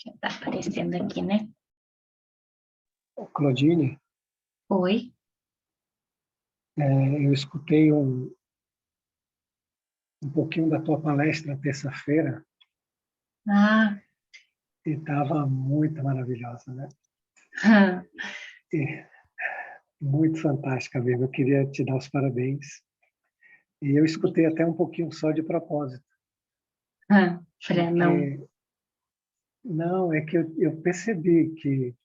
Já está aparecendo aqui, né? Claudine, Oi. eu escutei um pouquinho da tua palestra terça-feira Ah, e estava muito maravilhosa, né? E muito fantástica mesmo. Eu queria te dar os parabéns. E eu escutei até um pouquinho só de propósito, para não. porque não, é que eu percebi que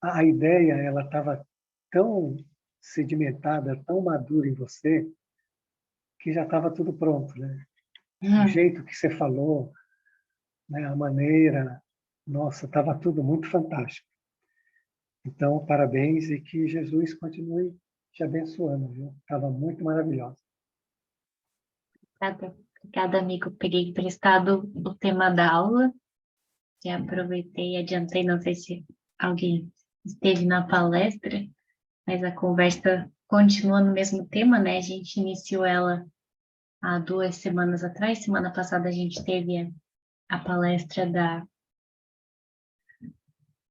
a ideia ela estava tão sedimentada, tão madura em você, que já estava tudo pronto, né? O jeito que você falou, né, a maneira, nossa, estava tudo muito fantástico. Então, parabéns e que Jesus continue te abençoando, viu? Estava muito maravilhosa. Obrigada, amigo. Peguei emprestado o tema da aula. Já aproveitei e adiantei. Não sei se alguém esteve na palestra, mas a conversa continua no mesmo tema, né? A gente iniciou ela há 2 semanas atrás. Semana passada a gente teve a palestra da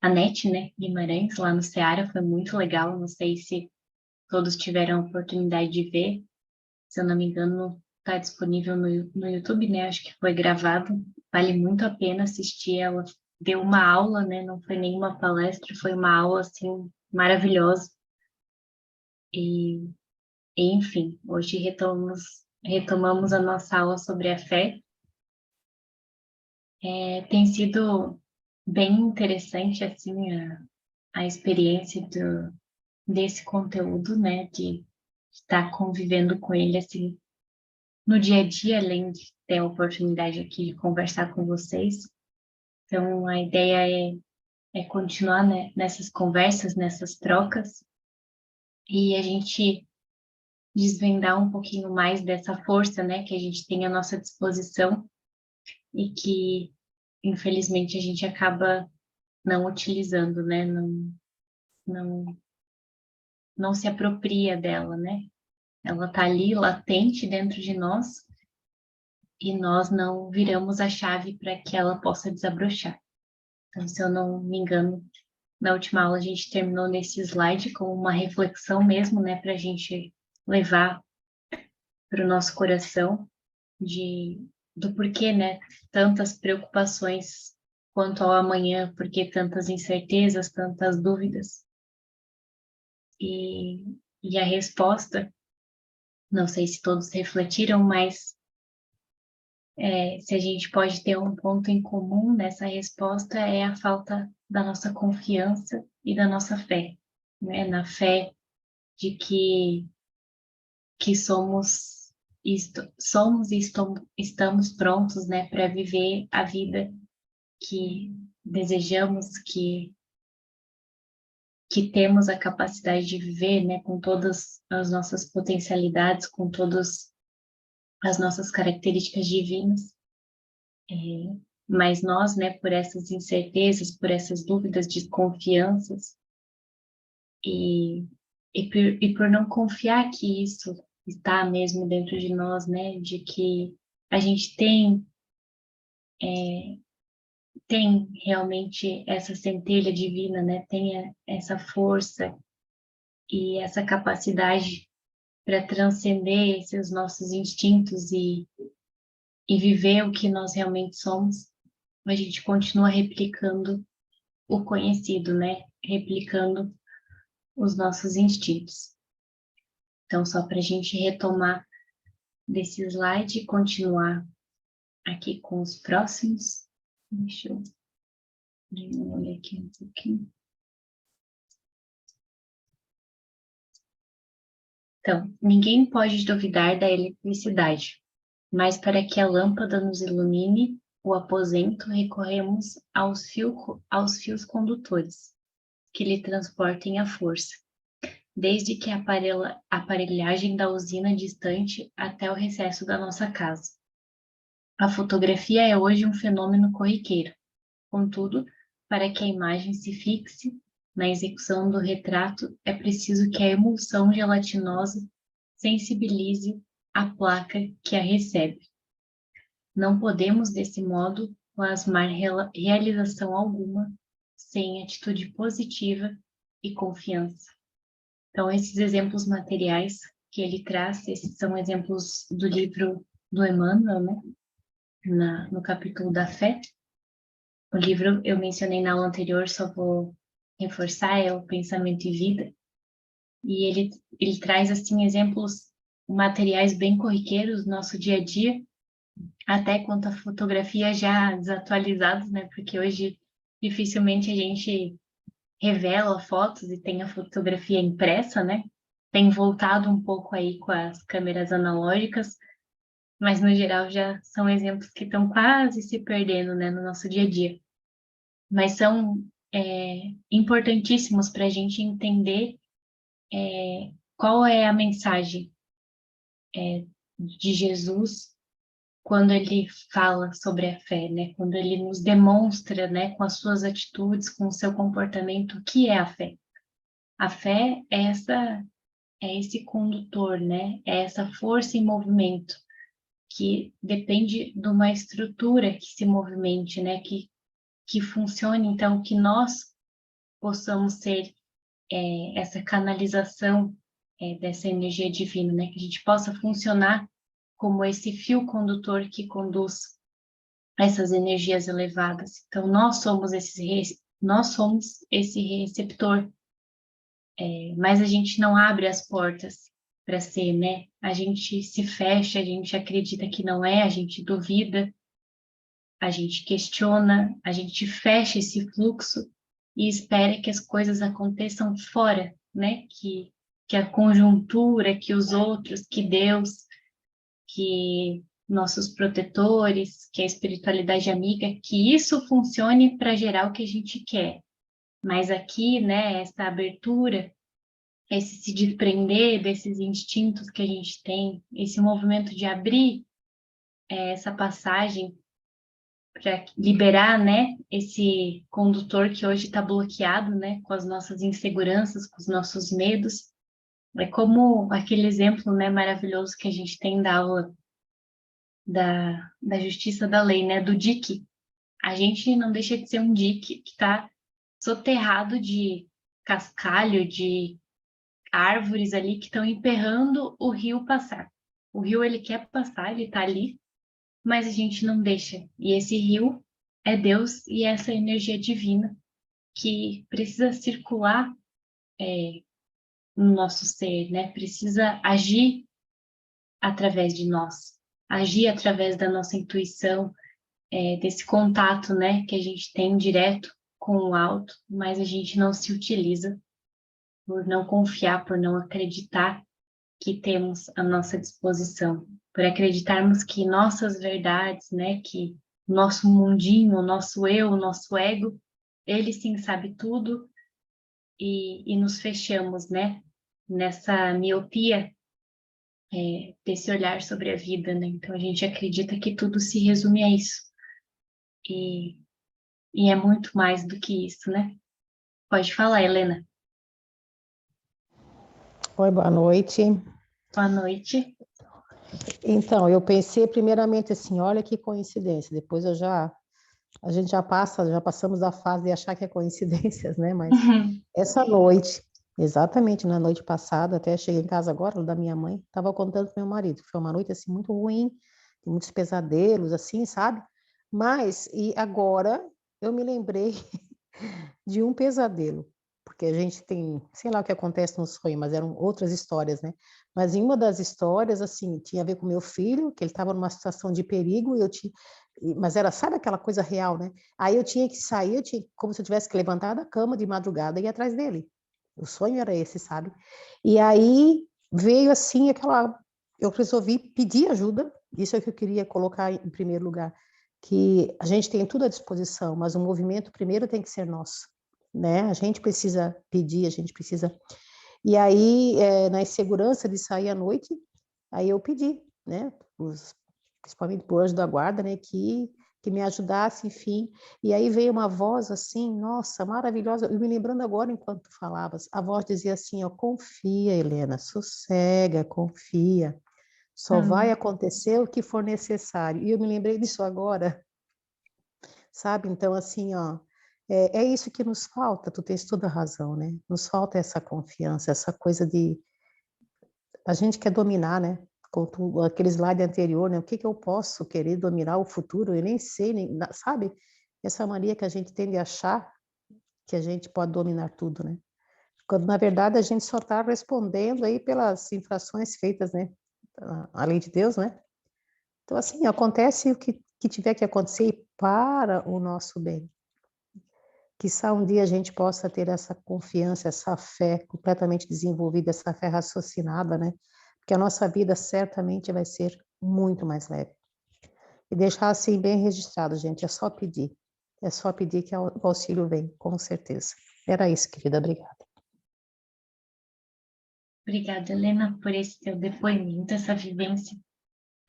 Anete, né? Guimarães, lá no Ceará. Foi muito legal. Não sei se todos tiveram a oportunidade de ver. Se eu não me engano, está disponível no YouTube, né? Acho que foi gravado. Vale muito a pena assistir. Ela deu uma aula, né? Não foi nenhuma palestra, foi uma aula, assim, maravilhosa. E, enfim, hoje retomamos a nossa aula sobre a fé. Tem sido bem interessante, assim, a experiência desse conteúdo, né? De estar convivendo com ele, assim, no dia a dia, além de ter a oportunidade aqui de conversar com vocês. Então, a ideia é continuar, né, nessas conversas, nessas trocas, e a gente desvendar um pouquinho mais dessa força, né, que a gente tem à nossa disposição e que, infelizmente, a gente acaba não utilizando, né, não, não se apropria dela, né? Ela está ali, latente dentro de nós, e nós não viramos a chave para que ela possa desabrochar. Então, se eu não me engano, na última aula a gente terminou nesse slide com uma reflexão mesmo, né, para a gente levar para o nosso coração do porquê, né, tantas preocupações quanto ao amanhã, porquê tantas incertezas, tantas dúvidas. E, e a resposta, não sei se todos refletiram, mas se a gente pode ter um ponto em comum nessa resposta é a falta da nossa confiança e da nossa fé, né? Na fé de que somos e estamos prontos, né, para viver a vida que desejamos, que temos a capacidade de viver, né, com todas as nossas potencialidades, com todas as nossas características divinas. Mas nós, né, por essas incertezas, por essas dúvidas, desconfianças, e, por não confiar que isso está mesmo dentro de nós, né, de que a gente tem realmente essa centelha divina, né, tem essa força e essa capacidade para transcender esses nossos instintos e viver o que nós realmente somos, a gente continua replicando o conhecido, né? Replicando os nossos instintos. Então, só para a gente retomar desse slide e continuar aqui com os próximos. Deixa eu diminuir aqui um pouquinho. Então, ninguém pode duvidar da eletricidade, mas para que a lâmpada nos ilumine o aposento, recorremos aos fios condutores, que lhe transportem a força, desde que a aparelhagem da usina distante até o recesso da nossa casa. A fotografia é hoje um fenômeno corriqueiro. Contudo, para que a imagem se fixe na execução do retrato, é preciso que a emulsão gelatinosa sensibilize a placa que a recebe. Não podemos, desse modo, plasmar realização alguma sem atitude positiva e confiança. Então, esses exemplos materiais que ele traz, esses são exemplos do livro do Emmanuel, né? No capítulo da fé. O livro eu mencionei na aula anterior, só vou reforçar, é o Pensamento e Vida. E ele traz, assim, exemplos materiais bem corriqueiros do nosso dia a dia, até quanto à fotografia já desatualizados, né? Porque hoje dificilmente a gente revela fotos e tem a fotografia impressa, né? Tem voltado um pouco aí com as câmeras analógicas, mas no geral já são exemplos que estão quase se perdendo, né, no nosso dia a dia. Mas são importantíssimos para a gente entender qual é a mensagem de Jesus quando ele fala sobre a fé, né? Quando ele nos demonstra, né, com as suas atitudes, com o seu comportamento, o que é a fé. A fé é esse condutor, né? É essa força em movimento que depende de uma estrutura que se movimente, né? Que funcione, então, que nós possamos ser essa canalização dessa energia divina, né? Que a gente possa funcionar como esse fio condutor que conduz essas energias elevadas. Então, nós somos esse receptor, mas a gente não abre as portas para ser, né? A gente se fecha, a gente acredita que não é, a gente duvida, a gente questiona, a gente fecha esse fluxo e espera que as coisas aconteçam fora, né? Que a conjuntura, que os outros, que Deus, que nossos protetores, que a espiritualidade amiga, que isso funcione para gerar o que a gente quer. Mas aqui, né, essa abertura, esse se desprender desses instintos que a gente tem, esse movimento de abrir essa passagem para liberar, né, esse condutor que hoje está bloqueado, né, com as nossas inseguranças, com os nossos medos. É como aquele exemplo, né, maravilhoso que a gente tem da aula da justiça da lei, né, do dique. A gente não deixa de ser um dique que está soterrado de cascalho, de árvores ali que estão emperrando o rio passar. O rio, ele quer passar, ele está ali, mas a gente não deixa. E esse rio é Deus e essa energia divina que precisa circular no nosso ser, né? Precisa agir através de nós, agir através da nossa intuição, desse contato, né, que a gente tem direto com o alto, mas a gente não se utiliza por não confiar, por não acreditar que temos à nossa disposição, por acreditarmos que nossas verdades, né, que nosso mundinho, o nosso eu, o nosso ego, ele sim sabe tudo e nos fechamos, né, nessa miopia, desse olhar sobre a vida, né? Então a gente acredita que tudo se resume a isso. E, e é muito mais do que isso, né? Pode falar, Helena. Oi, boa noite. Boa noite. Então, eu pensei primeiramente assim, olha que coincidência. Depois a gente já passamos da fase de achar que é coincidências, né? Mas essa noite, exatamente na noite passada, até cheguei em casa agora, da minha mãe, estava contando para meu marido, foi uma noite assim muito ruim, de muitos pesadelos, assim, sabe? Mas, e agora eu me lembrei de um pesadelo, porque a gente tem, sei lá o que acontece no sonho, mas eram outras histórias, né? Mas em uma das histórias, assim, tinha a ver com meu filho, que ele estava numa situação de perigo, mas era, sabe aquela coisa real, né? Aí eu tinha que sair, como se eu tivesse que levantar da cama de madrugada e ir atrás dele. O sonho era esse, sabe? E aí veio assim eu resolvi pedir ajuda, isso é o que eu queria colocar em primeiro lugar, que a gente tem tudo à disposição, mas o movimento primeiro tem que ser nosso, né? A gente precisa pedir, a gente precisa... E aí, na insegurança de sair à noite, aí eu pedi, né? Principalmente para o anjo da guarda, né? Que me ajudasse, enfim. E aí veio uma voz assim, nossa, maravilhosa. Eu me lembrando agora, enquanto tu falavas, a voz dizia assim, ó, confia, Helena, sossega, confia. Só vai acontecer o que for necessário. E eu me lembrei disso agora, sabe? Então, assim, ó, é isso que nos falta, tu tens toda a razão, né? Nos falta essa confiança, essa coisa de... A gente quer dominar, né? Com aquele slide anterior, né? O que que eu posso querer dominar o futuro? Eu nem sei, sabe? Essa mania que a gente tem de achar que a gente pode dominar tudo, né? Quando, na verdade, a gente só está respondendo aí pelas infrações feitas, né? A lei de Deus, né? Então, assim, acontece o que tiver que acontecer para o nosso bem. Quizá um dia a gente possa ter essa confiança, essa fé completamente desenvolvida, essa fé raciocinada, né? Porque a nossa vida certamente vai ser muito mais leve. E deixar assim bem registrado, gente, é só pedir. É só pedir que o auxílio vem, com certeza. Era isso, querida, obrigada. Obrigada, Helena, por esse teu depoimento, essa vivência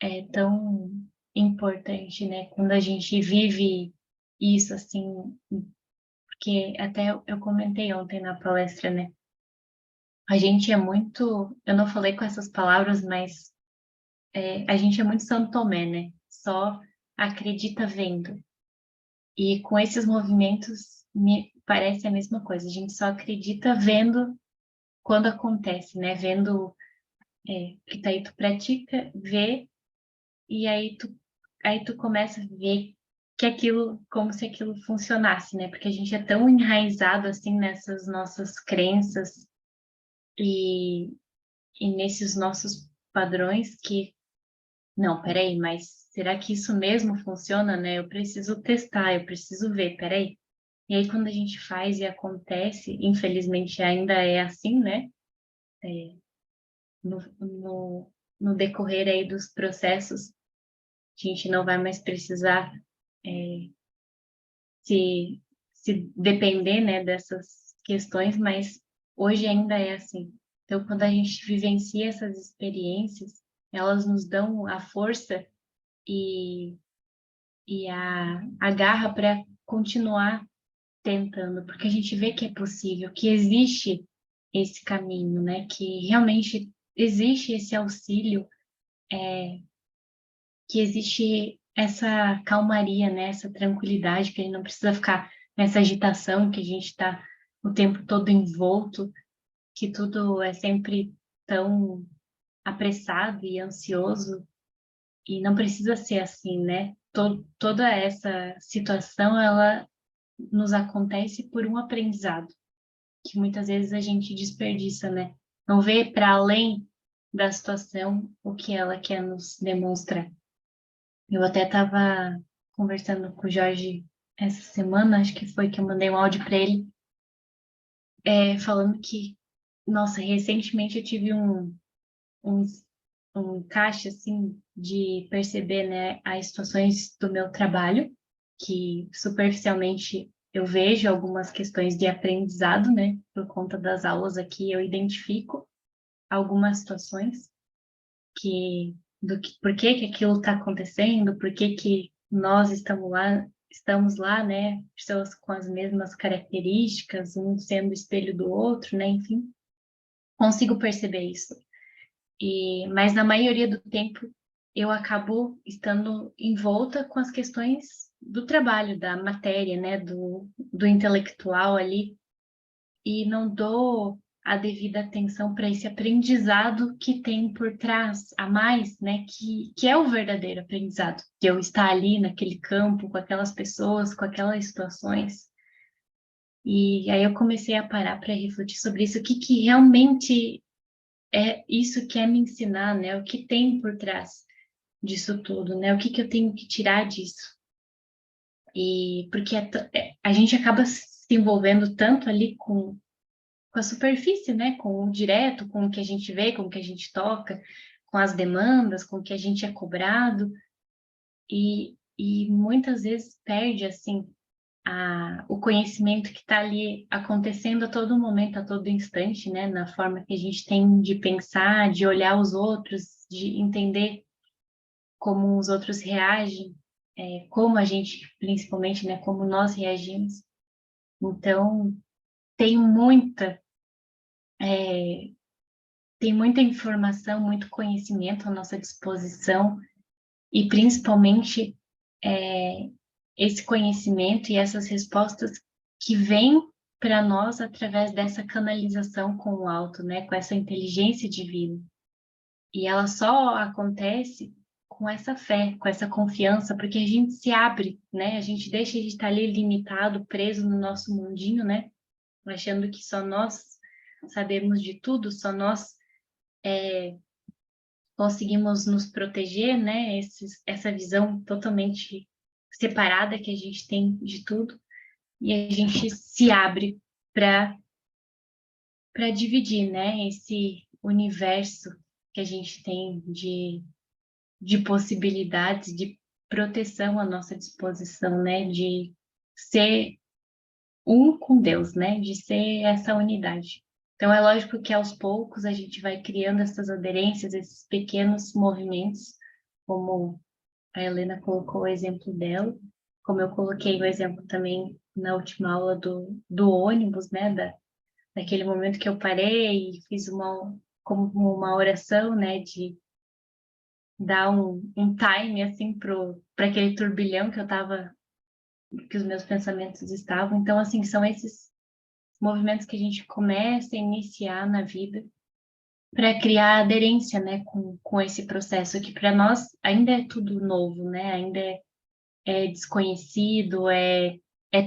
é tão importante, né? Quando a gente vive isso, assim, porque até eu comentei ontem na palestra, né? A gente é muito, eu não falei com essas palavras, mas a gente é muito Santo Tomé, né? Só acredita vendo. E com esses movimentos, me parece a mesma coisa. A gente só acredita vendo quando acontece, né? Vendo que daí tu pratica, vê, e aí tu começa a ver que aquilo, como se aquilo funcionasse, né? Porque a gente é tão enraizado, assim, nessas nossas crenças e, e nesses nossos padrões que, não, peraí, mas será que isso mesmo funciona, né? Eu preciso testar, eu preciso ver, peraí. E aí, quando a gente faz e acontece, infelizmente ainda é assim, né? É, no decorrer aí dos processos, a gente não vai mais precisar se, se depender, né, dessas questões, mas hoje ainda é assim. Então, quando a gente vivencia essas experiências, elas nos dão a força e, a garra para continuar tentando, porque a gente vê que é possível, que existe esse caminho, né? Que realmente existe esse auxílio, que existe essa calmaria, né? Essa tranquilidade, que a gente não precisa ficar nessa agitação que a gente está o tempo todo envolto, que tudo é sempre tão apressado e ansioso, e não precisa ser assim, né? Toda essa situação, ela nos acontece por um aprendizado, que muitas vezes a gente desperdiça, né? Não vê para além da situação o que ela quer nos demonstrar. Eu até estava conversando com o Jorge essa semana, acho que foi que eu mandei um áudio para ele, falando que, nossa, recentemente eu tive um, um encaixe, assim, de perceber, né, as situações do meu trabalho, que superficialmente eu vejo algumas questões de aprendizado, né, por conta das aulas aqui, eu identifico algumas situações por que que aquilo está acontecendo, por que que nós estamos lá, né, pessoas com as mesmas características, um sendo espelho do outro, né, enfim, consigo perceber isso. Mas na maioria do tempo eu acabo estando envolta com as questões do trabalho, da matéria, né, do intelectual ali, e não dou a devida atenção para esse aprendizado que tem por trás a mais, né, que é o verdadeiro aprendizado, que eu estar ali naquele campo, com aquelas pessoas, com aquelas situações. E aí eu comecei a parar para refletir sobre isso, o que realmente é isso que é me ensinar, né? O que tem por trás disso tudo, né? O que eu tenho que tirar disso? E porque a gente acaba se envolvendo tanto ali com a superfície, né? Com o direto, com o que a gente vê, com o que a gente toca, com as demandas, com o que a gente é cobrado, e muitas vezes perde, assim, o conhecimento que está ali acontecendo a todo momento, a todo instante, né? Na forma que a gente tem de pensar, de olhar os outros, de entender como os outros reagem, como a gente, principalmente, né? Como nós reagimos. Então, tem muita, é, tem muita informação, muito conhecimento à nossa disposição, e principalmente esse conhecimento e essas respostas que vêm para nós através dessa canalização com o alto, né? Com essa inteligência divina. E ela só acontece com essa fé, com essa confiança, porque a gente se abre, né? A gente deixa de estar ali limitado, preso no nosso mundinho, né? Achando que só nós sabemos de tudo, só nós conseguimos nos proteger, né? Essa visão totalmente separada que a gente tem de tudo, e a gente se abre para dividir, né? Esse universo que a gente tem de possibilidades, de proteção à nossa disposição, né? De ser um com Deus, né? De ser essa unidade. Então, é lógico que aos poucos a gente vai criando essas aderências, esses pequenos movimentos, como a Helena colocou o exemplo dela, como eu coloquei o exemplo também na última aula do ônibus, né? Daquele momento que eu parei e fiz como uma oração, né? De dar um time, assim, para aquele turbilhão que os meus pensamentos estavam. Então, assim, são esses movimentos que a gente começa a iniciar na vida para criar aderência, né, com esse processo que para nós ainda é tudo novo, né, ainda é desconhecido, é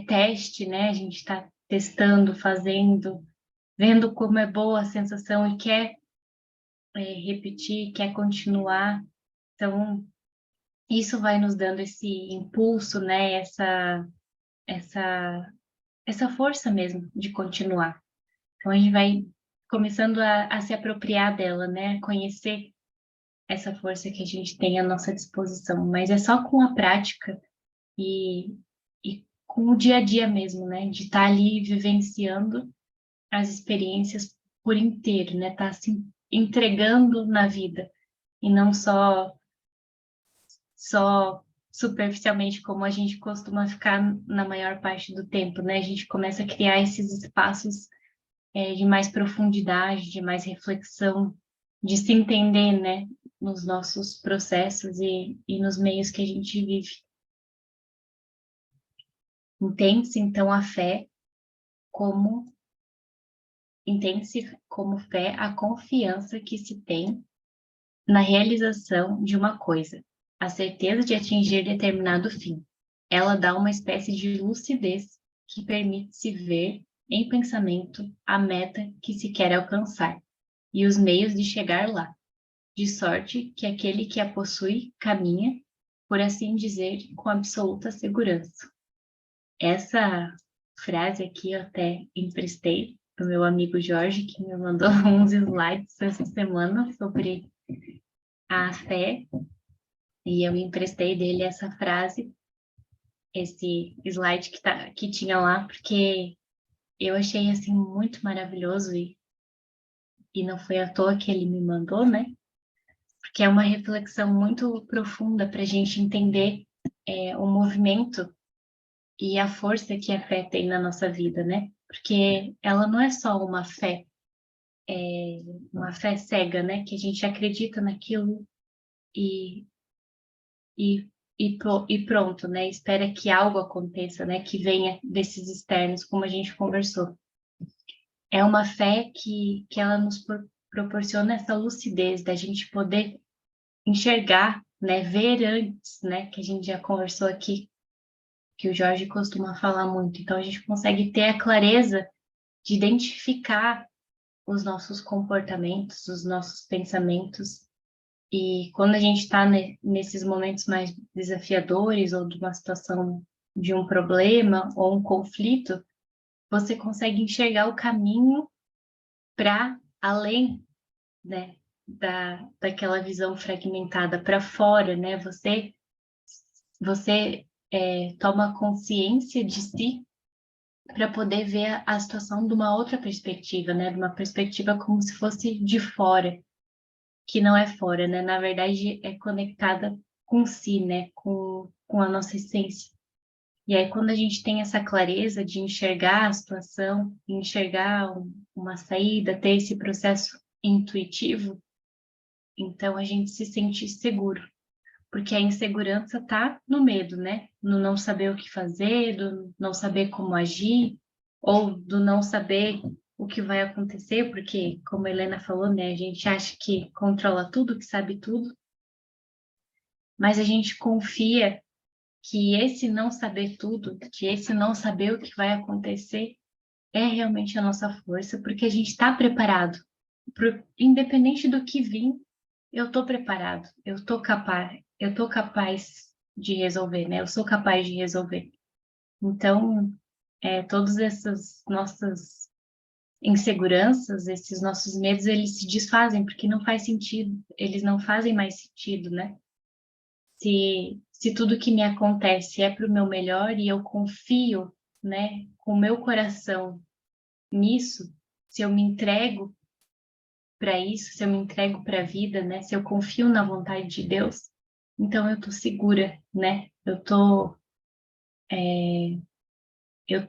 teste, né, a gente está testando, fazendo, vendo como é boa a sensação e quer repetir, quer continuar. Então, isso vai nos dando esse impulso, né, essa, essa força mesmo de continuar. Então, a gente vai começando a se apropriar dela, né? Conhecer essa força que a gente tem à nossa disposição. Mas é só com a prática e com o dia a dia mesmo, né? De estar ali vivenciando as experiências por inteiro, né? Estar se entregando na vida e não só superficialmente como a gente costuma ficar na maior parte do tempo, né? A gente começa a criar esses espaços de mais profundidade, de mais reflexão, de se entender, né, nos nossos processos e nos meios que a gente vive. Entende-se, então, entende-se como fé a confiança que se tem na realização de uma coisa, a certeza de atingir determinado fim. Ela dá uma espécie de lucidez que permite-se ver em pensamento a meta que se quer alcançar e os meios de chegar lá, de sorte que aquele que a possui caminha, por assim dizer, com absoluta segurança. Essa frase aqui eu até emprestei do meu amigo Jorge, que me mandou uns slides essa semana sobre a fé, e eu emprestei dele essa frase, esse slide que tinha lá, porque eu achei assim muito maravilhoso e não foi à toa que ele me mandou, né? Porque é uma reflexão muito profunda para a gente entender o movimento e a força que a fé tem na nossa vida, né? Porque ela não é só uma fé cega, né? Que a gente acredita naquilo e, e pronto, né? Espera que algo aconteça, né? Que venha desses externos, como a gente conversou. É uma fé que ela nos proporciona essa lucidez da gente poder enxergar, né? Ver antes, né? Que a gente já conversou aqui, que o Jorge costuma falar muito. Então, a gente consegue ter a clareza de identificar os nossos comportamentos, os nossos pensamentos. E quando a gente está nesses momentos mais desafiadores ou de uma situação de um problema ou um conflito, você consegue enxergar o caminho para além, né, daquela visão fragmentada para fora, né? Você toma consciência de si para poder ver a situação de uma outra perspectiva, né? De uma perspectiva como se fosse de fora, que não é fora, né? Na verdade, é conectada com si, né? Com a nossa essência. E aí, quando a gente tem essa clareza de enxergar a situação, enxergar uma saída, ter esse processo intuitivo, então a gente se sente seguro, Porque a insegurança está no medo, né? No não saber o que fazer, do não saber como agir, ou do não saber o que vai acontecer, porque, como a Helena falou, né? A gente acha que controla tudo, que sabe tudo, mas a gente confia que esse não saber tudo, que esse não saber o que vai acontecer, é realmente a nossa força, porque a gente está preparado. Independente do que vir, eu estou preparado, eu estou capaz de resolver, né? Eu sou capaz de resolver. Então, todas essas nossas inseguranças, esses nossos medos, eles se desfazem, porque não faz sentido, eles não fazem mais sentido, né? Se tudo que me acontece é para o meu melhor e eu confio, né, com o meu coração nisso, se eu me entrego para isso, se eu me entrego para a vida, né, se eu confio na vontade de Deus, então eu tô segura, né? Eu tô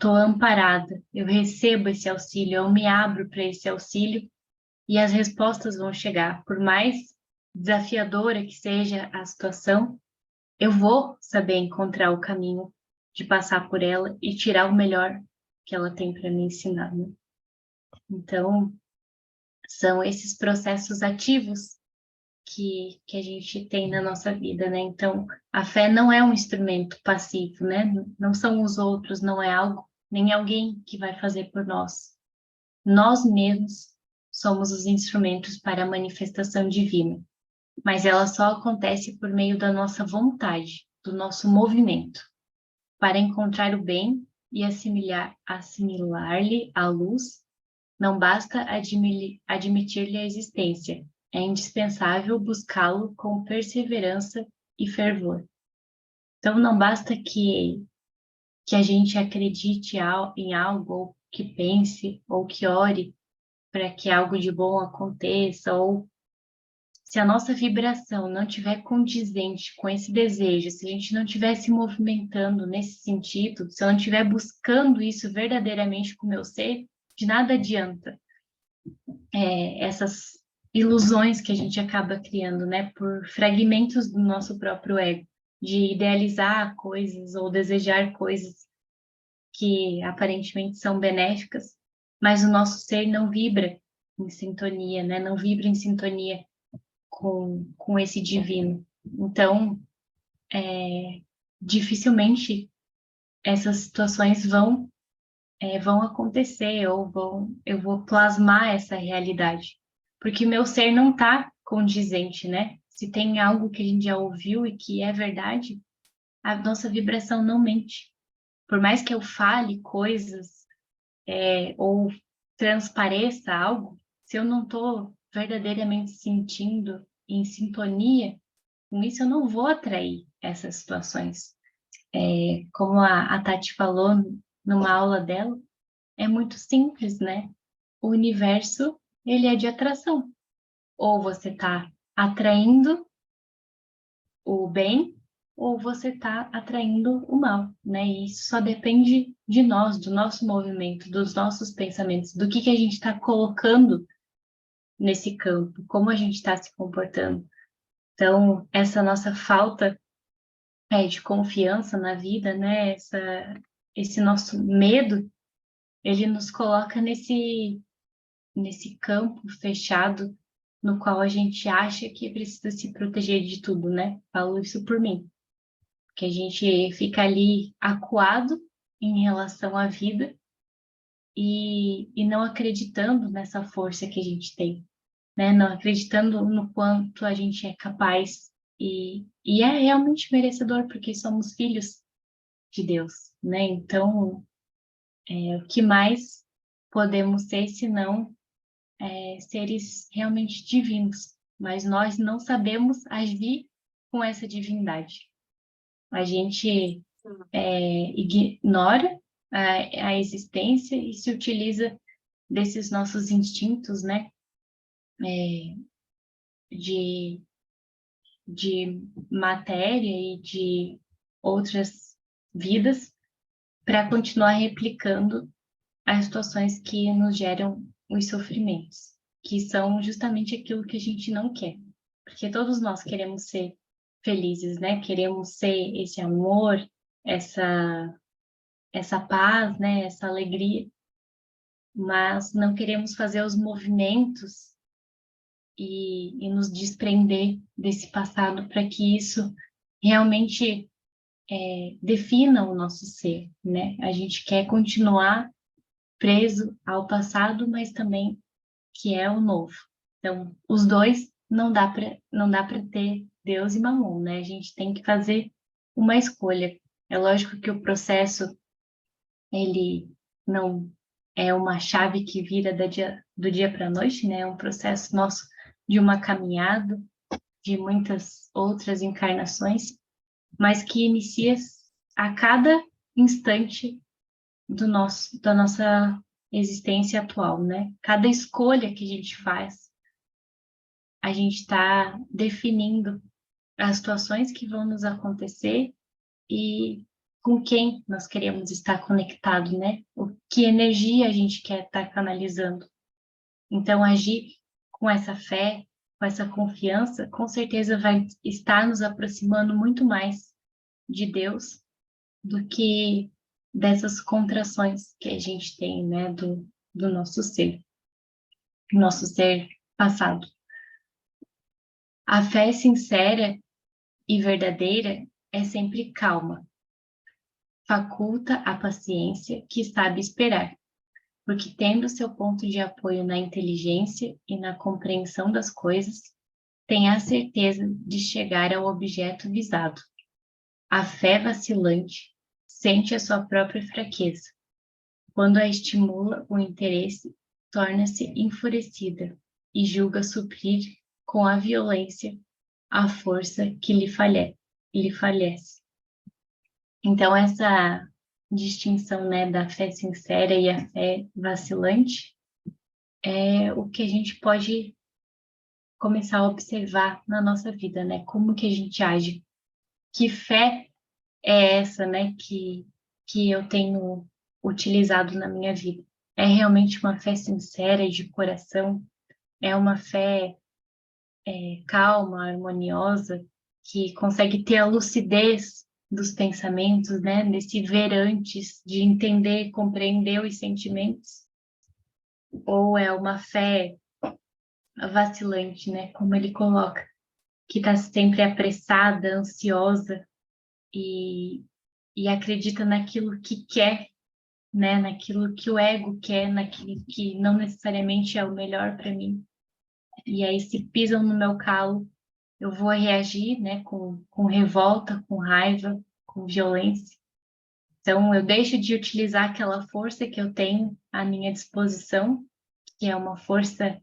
amparada, eu recebo esse auxílio, eu me abro para esse auxílio e as respostas vão chegar. Por mais desafiadora que seja a situação, eu vou saber encontrar o caminho de passar por ela e tirar o melhor que ela tem para me ensinar, né? Então, são esses processos ativos que a gente tem na nossa vida, né? Então, a fé não é um instrumento passivo, né? Não são os outros, não é algo, nem alguém que vai fazer por nós. Nós mesmos somos os instrumentos para a manifestação divina, mas ela só acontece por meio da nossa vontade, do nosso movimento, para encontrar o bem e assimilar-lhe a luz. Não basta admitir-lhe a existência, é indispensável buscá-lo com perseverança e fervor. Então, não basta que a gente acredite em algo, ou que pense, ou que ore para que algo de bom aconteça, ou se a nossa vibração não estiver condizente com esse desejo, se a gente não estiver se movimentando nesse sentido, se eu não estiver buscando isso verdadeiramente com o meu ser, de nada adianta essas ilusões que a gente acaba criando, né, por fragmentos do nosso próprio ego, de idealizar coisas ou desejar coisas que aparentemente são benéficas, mas o nosso ser não vibra em sintonia, né, não vibra em sintonia com esse divino. Então, dificilmente essas situações vão acontecer ou eu vou plasmar essa realidade, porque meu ser não está condizente, né? Se tem algo que a gente já ouviu e que é verdade, a nossa vibração não mente. Por mais que eu fale coisas ou transpareça algo, se eu não estou verdadeiramente sentindo em sintonia com isso, eu não vou atrair essas situações. Como a Tati falou numa aula dela, é muito simples, né? O universo, ele é de atração. Ou você está atraindo o bem, ou você está atraindo o mal, né? E isso só depende de nós, do nosso movimento, dos nossos pensamentos, do que a gente está colocando nesse campo, como a gente está se comportando. Então, essa nossa falta de confiança na vida, né? Esse nosso medo, ele nos coloca nesse campo fechado no qual a gente acha que precisa se proteger de tudo, né? Falo isso por mim, que a gente fica ali acuado em relação à vida e não acreditando nessa força que a gente tem, né? Não acreditando no quanto a gente é capaz e é realmente merecedor, porque somos filhos de Deus, né? Então, o que mais podemos ser se não seres realmente divinos, mas nós não sabemos agir com essa divindade. A gente ignora a existência e se utiliza desses nossos instintos, né, de, de matéria e de outras vidas para continuar replicando as situações que nos geram os sofrimentos, que são justamente aquilo que a gente não quer. Porque todos nós queremos ser felizes, né? Queremos ser esse amor, essa paz, né? Essa alegria, mas não queremos fazer os movimentos e nos desprender desse passado para que isso realmente defina o nosso ser, né? A gente quer continuar preso ao passado, mas também que é o novo. Então, os dois não dá para ter Deus e Mamon, né? A gente tem que fazer uma escolha. É lógico que o processo ele não é uma chave que vira do dia para a noite, né? É um processo nosso de uma caminhada, de muitas outras encarnações, mas que inicia a cada instante da nossa existência atual, né? Cada escolha que a gente faz, a gente está definindo as situações que vão nos acontecer e com quem nós queremos estar conectado, né? Que energia a gente quer estar canalizando. Então, agir com essa fé, com essa confiança, com certeza vai estar nos aproximando muito mais de Deus do que dessas contrações que a gente tem, né, do nosso ser passado. A fé sincera e verdadeira é sempre calma, faculta a paciência que sabe esperar, porque tendo seu ponto de apoio na inteligência e na compreensão das coisas, tem a certeza de chegar ao objeto visado. A fé vacilante sente a sua própria fraqueza. Quando a estimula o interesse, torna-se enfurecida e julga suprir com a violência a força que lhe falhece. Então, essa distinção, né, da fé sincera e a fé vacilante é o que a gente pode começar a observar na nossa vida, né? Como que a gente age? Que fé é essa, né, que eu tenho utilizado na minha vida? É realmente uma fé sincera e de coração? É uma fé calma, harmoniosa, que consegue ter a lucidez dos pensamentos, né? Nesse ver antes de entender, compreender os sentimentos? Ou é uma fé vacilante, né? Como ele coloca, que está sempre apressada, ansiosa e acredita naquilo que quer, né? Naquilo que o ego quer, naquilo que não necessariamente é o melhor para mim. E aí, se pisam no meu calo, eu vou reagir, né? Com revolta, com raiva, com violência. Então, eu deixo de utilizar aquela força que eu tenho à minha disposição, que é uma força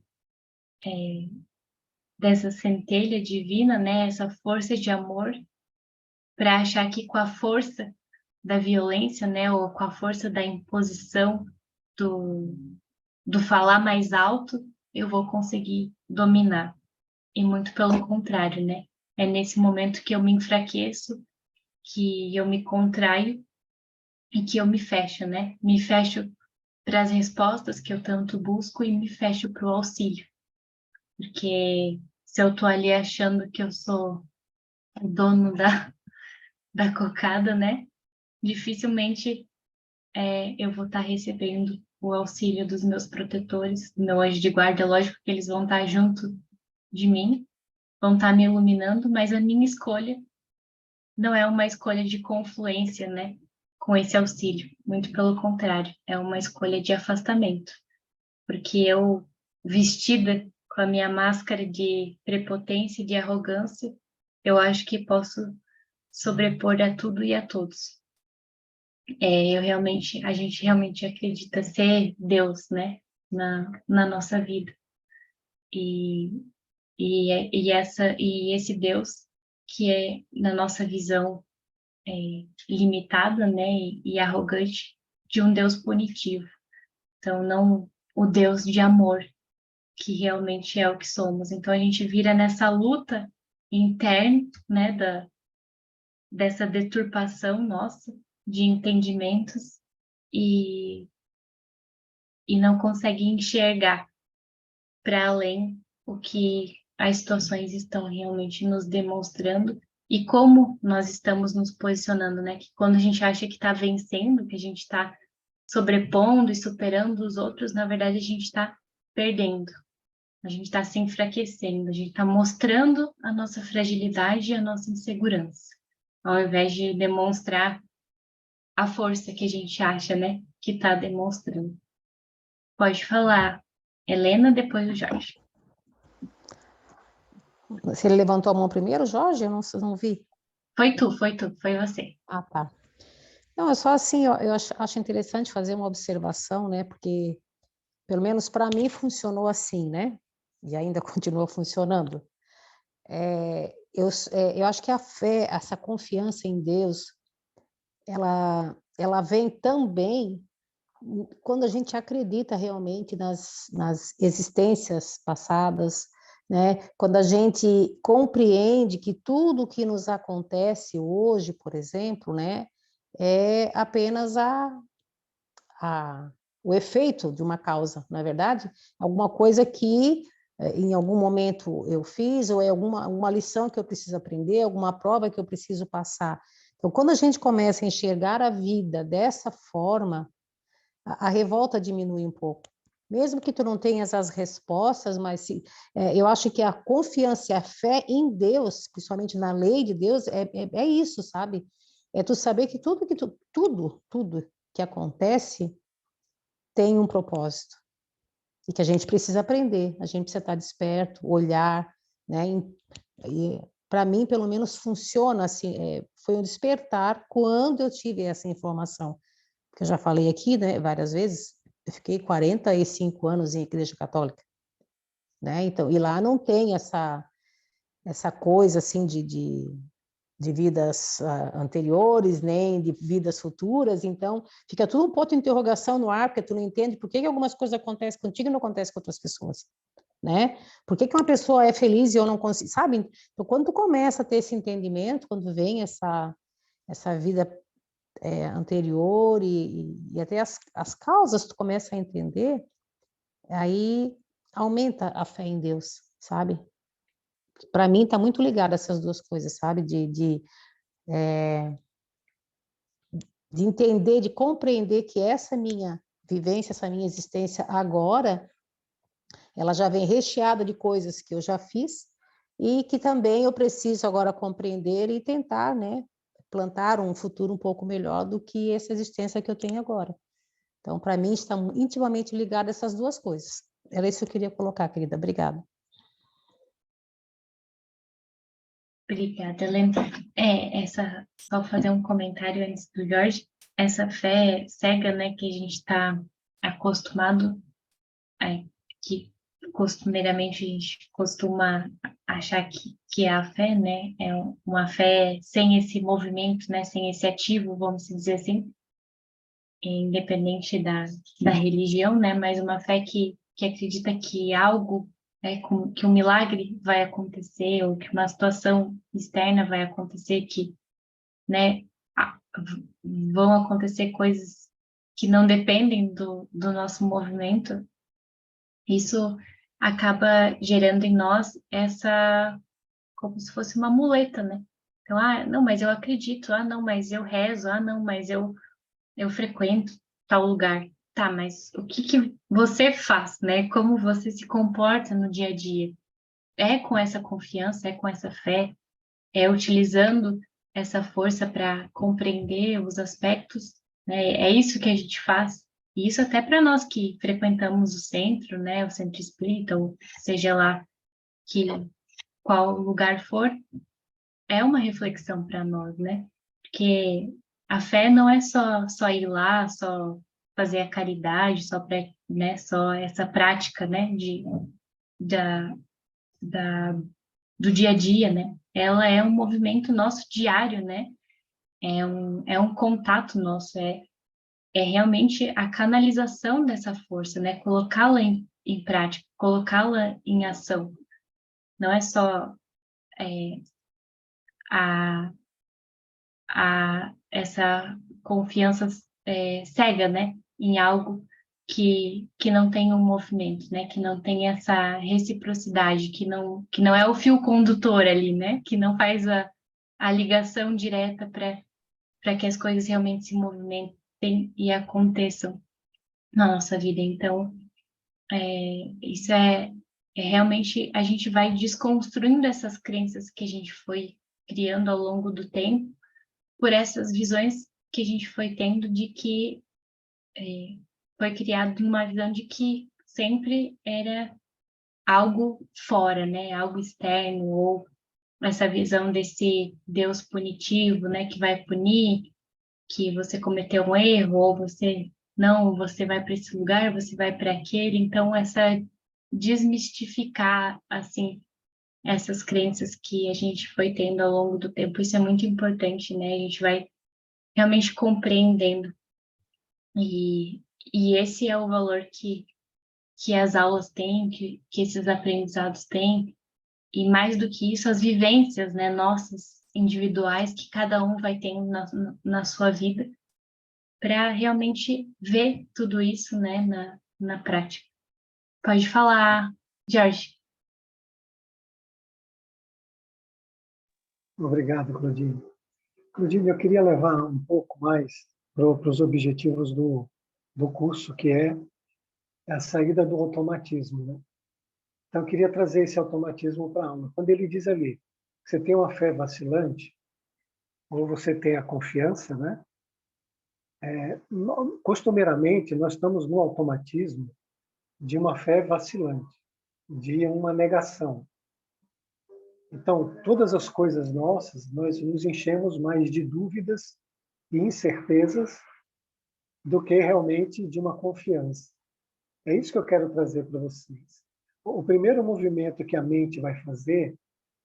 dessa centelha divina, né? Essa força de amor, para achar que com a força da violência, né? Ou com a força da imposição, do, do falar mais alto, eu vou conseguir dominar. E muito pelo contrário, né? É nesse momento que eu me enfraqueço, que eu me contraio e que eu me fecho, né? Me fecho para as respostas que eu tanto busco e me fecho para o auxílio. Porque se eu tô ali achando que eu sou o dono da cocada, né? Dificilmente eu vou estar recebendo o auxílio dos meus protetores, do meu anjo de guarda. Lógico que eles vão estar junto de mim, vão estar me iluminando, mas a minha escolha não é uma escolha de confluência, né? Com esse auxílio. Muito pelo contrário, é uma escolha de afastamento. Porque eu, vestida com a minha máscara de prepotência e de arrogância, eu acho que posso sobrepor a tudo e a todos. A gente realmente acredita ser Deus, né, na nossa vida. E, e esse Deus que é, na nossa visão, limitada, né, e arrogante, de um Deus punitivo. Então, não o Deus de amor, que realmente é o que somos. Então, a gente vira nessa luta interna, né, dessa deturpação nossa de entendimentos e, e não consegue enxergar para além o que as situações estão realmente nos demonstrando e como nós estamos nos posicionando, né? Que quando a gente acha que está vencendo, que a gente está sobrepondo e superando os outros, na verdade a gente está perdendo. A gente está se enfraquecendo, a gente está mostrando a nossa fragilidade e a nossa insegurança, ao invés de demonstrar a força que a gente acha, né, que está demonstrando. Pode falar, Helena, depois o Jorge. Você levantou a mão primeiro, Jorge? Eu não vi. Foi você. Ah, tá. Não, é só assim, eu acho interessante fazer uma observação, né? Porque, pelo menos para mim, funcionou assim, né? E ainda continua funcionando. Eu acho que a fé, essa confiança em Deus, ela vem também quando a gente acredita realmente nas existências passadas, né? Quando a gente compreende que tudo que nos acontece hoje, por exemplo, né, é apenas o efeito de uma causa, não é verdade? Alguma coisa que em algum momento eu fiz, ou é uma lição que eu preciso aprender, alguma prova que eu preciso passar. Então, quando a gente começa a enxergar a vida dessa forma, a revolta diminui um pouco. Mesmo que tu não tenhas as respostas, mas eu acho que a confiança e a fé em Deus, principalmente na lei de Deus, é isso, sabe? É tu saber que tudo que acontece tem um propósito e que a gente precisa aprender, a gente precisa estar desperto, olhar, né? E para mim, pelo menos, funciona assim. Foi um despertar quando eu tive essa informação. Que eu já falei aqui, né, várias vezes, eu fiquei 45 anos em igreja católica, né? Então, e lá não tem essa coisa assim de vidas anteriores, nem de vidas futuras, então fica tudo um ponto de interrogação no ar, porque tu não entende por que algumas coisas acontecem contigo e não acontecem com outras pessoas, né? Por que uma pessoa é feliz e eu não consigo, sabe? Então, quando tu começa a ter esse entendimento, quando vem essa vida anterior e até as causas tu começa a entender, aí aumenta a fé em Deus, sabe? Para mim está muito ligado a essas duas coisas, sabe? De entender, de compreender que essa minha vivência, essa minha existência agora, ela já vem recheada de coisas que eu já fiz e que também eu preciso agora compreender e tentar, né, plantar um futuro um pouco melhor do que essa existência que eu tenho agora. Então, para mim, está intimamente ligado a essas duas coisas. Era isso que eu queria colocar, querida. Obrigada. Obrigada, Helena. Só fazer um comentário antes do Jorge. Essa fé cega, né, que a gente está acostumado, que costumeiramente a gente costuma achar que é a fé, né, é uma fé sem esse movimento, né, sem esse ativo, vamos dizer assim, independente da religião, né, mas uma fé que acredita que algo, que um milagre vai acontecer, ou que uma situação externa vai acontecer, que, né, vão acontecer coisas que não dependem do nosso movimento. Isso acaba gerando em nós como se fosse uma muleta, né? Então, não, mas eu acredito, não, mas eu rezo, não, mas eu frequento tal lugar. Tá, mas o que você faz, né? Como você se comporta no dia a dia? É com essa confiança, é com essa fé, é utilizando essa força para compreender os aspectos, né? É isso que a gente faz. E isso até para nós que frequentamos o centro, né? O centro espírita, ou seja lá qual lugar for, é uma reflexão para nós, né? Porque a fé não é só ir lá, só fazer a caridade, né, só essa prática, né, da, da, do dia a dia, né? Ela é um movimento nosso diário, né? É um contato nosso, é realmente a canalização dessa força, né? Colocá-la em prática, colocá-la em ação. Não é só a essa confiança cega, né, em algo que não tem um movimento, né, que não tem essa reciprocidade, que não é o fio condutor ali, né, que não faz a ligação direta para que as coisas realmente se movimentem e aconteçam na nossa vida. Então, isso é realmente, a gente vai desconstruindo essas crenças que a gente foi criando ao longo do tempo, por essas visões que a gente foi tendo de que foi criado uma visão de que sempre era algo fora, né? Algo externo, ou essa visão desse Deus punitivo, né? Que vai punir, que você cometeu um erro, ou você vai para esse lugar, você vai para aquele. Então, desmistificar, assim, essas crenças que a gente foi tendo ao longo do tempo, isso é muito importante, né? A gente vai realmente compreendendo. E esse é o valor que as aulas têm, que esses aprendizados têm, e mais do que isso, as vivências, né, nossas, individuais, que cada um vai tendo na sua vida, para realmente ver tudo isso, né, na prática. Pode falar, Jorge. Obrigado, Claudine. Claudine, eu queria levar um pouco mais para os objetivos do curso, que é a saída do automatismo, né? Então, eu queria trazer esse automatismo para a aula. Quando ele diz ali, você tem uma fé vacilante, ou você tem a confiança, né? Costumeiramente, nós estamos no automatismo de uma fé vacilante, de uma negação. Então, todas as coisas nossas, nós nos enchemos mais de dúvidas e incertezas do que realmente de uma confiança. É isso que eu quero trazer para vocês. O primeiro movimento que a mente vai fazer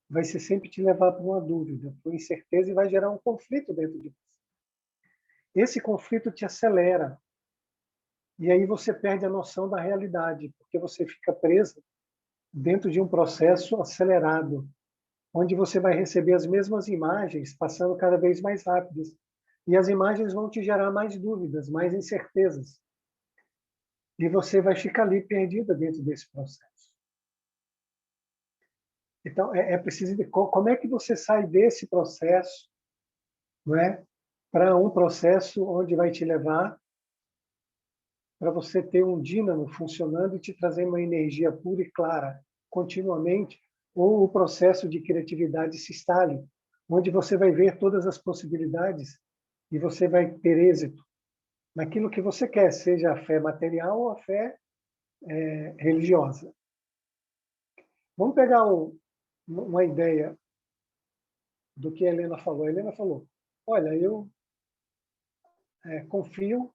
vai ser sempre te levar para uma dúvida, para uma incerteza, e vai gerar um conflito dentro de você. Esse conflito te acelera, e aí você perde a noção da realidade, porque você fica preso dentro de um processo acelerado, onde você vai receber as mesmas imagens passando cada vez mais rápidas. E as imagens vão te gerar mais dúvidas, mais incertezas. E você vai ficar ali perdida dentro desse processo. Então, é preciso ver como é que você sai desse processo, não é, para um processo onde vai te levar para você ter um dínamo funcionando e te trazer uma energia pura e clara continuamente, ou o processo de criatividade se instale, onde você vai ver todas as possibilidades e você vai ter êxito naquilo que você quer, seja a fé material ou a fé religiosa. Vamos pegar uma ideia do que a Helena falou. A Helena falou, olha, eu confio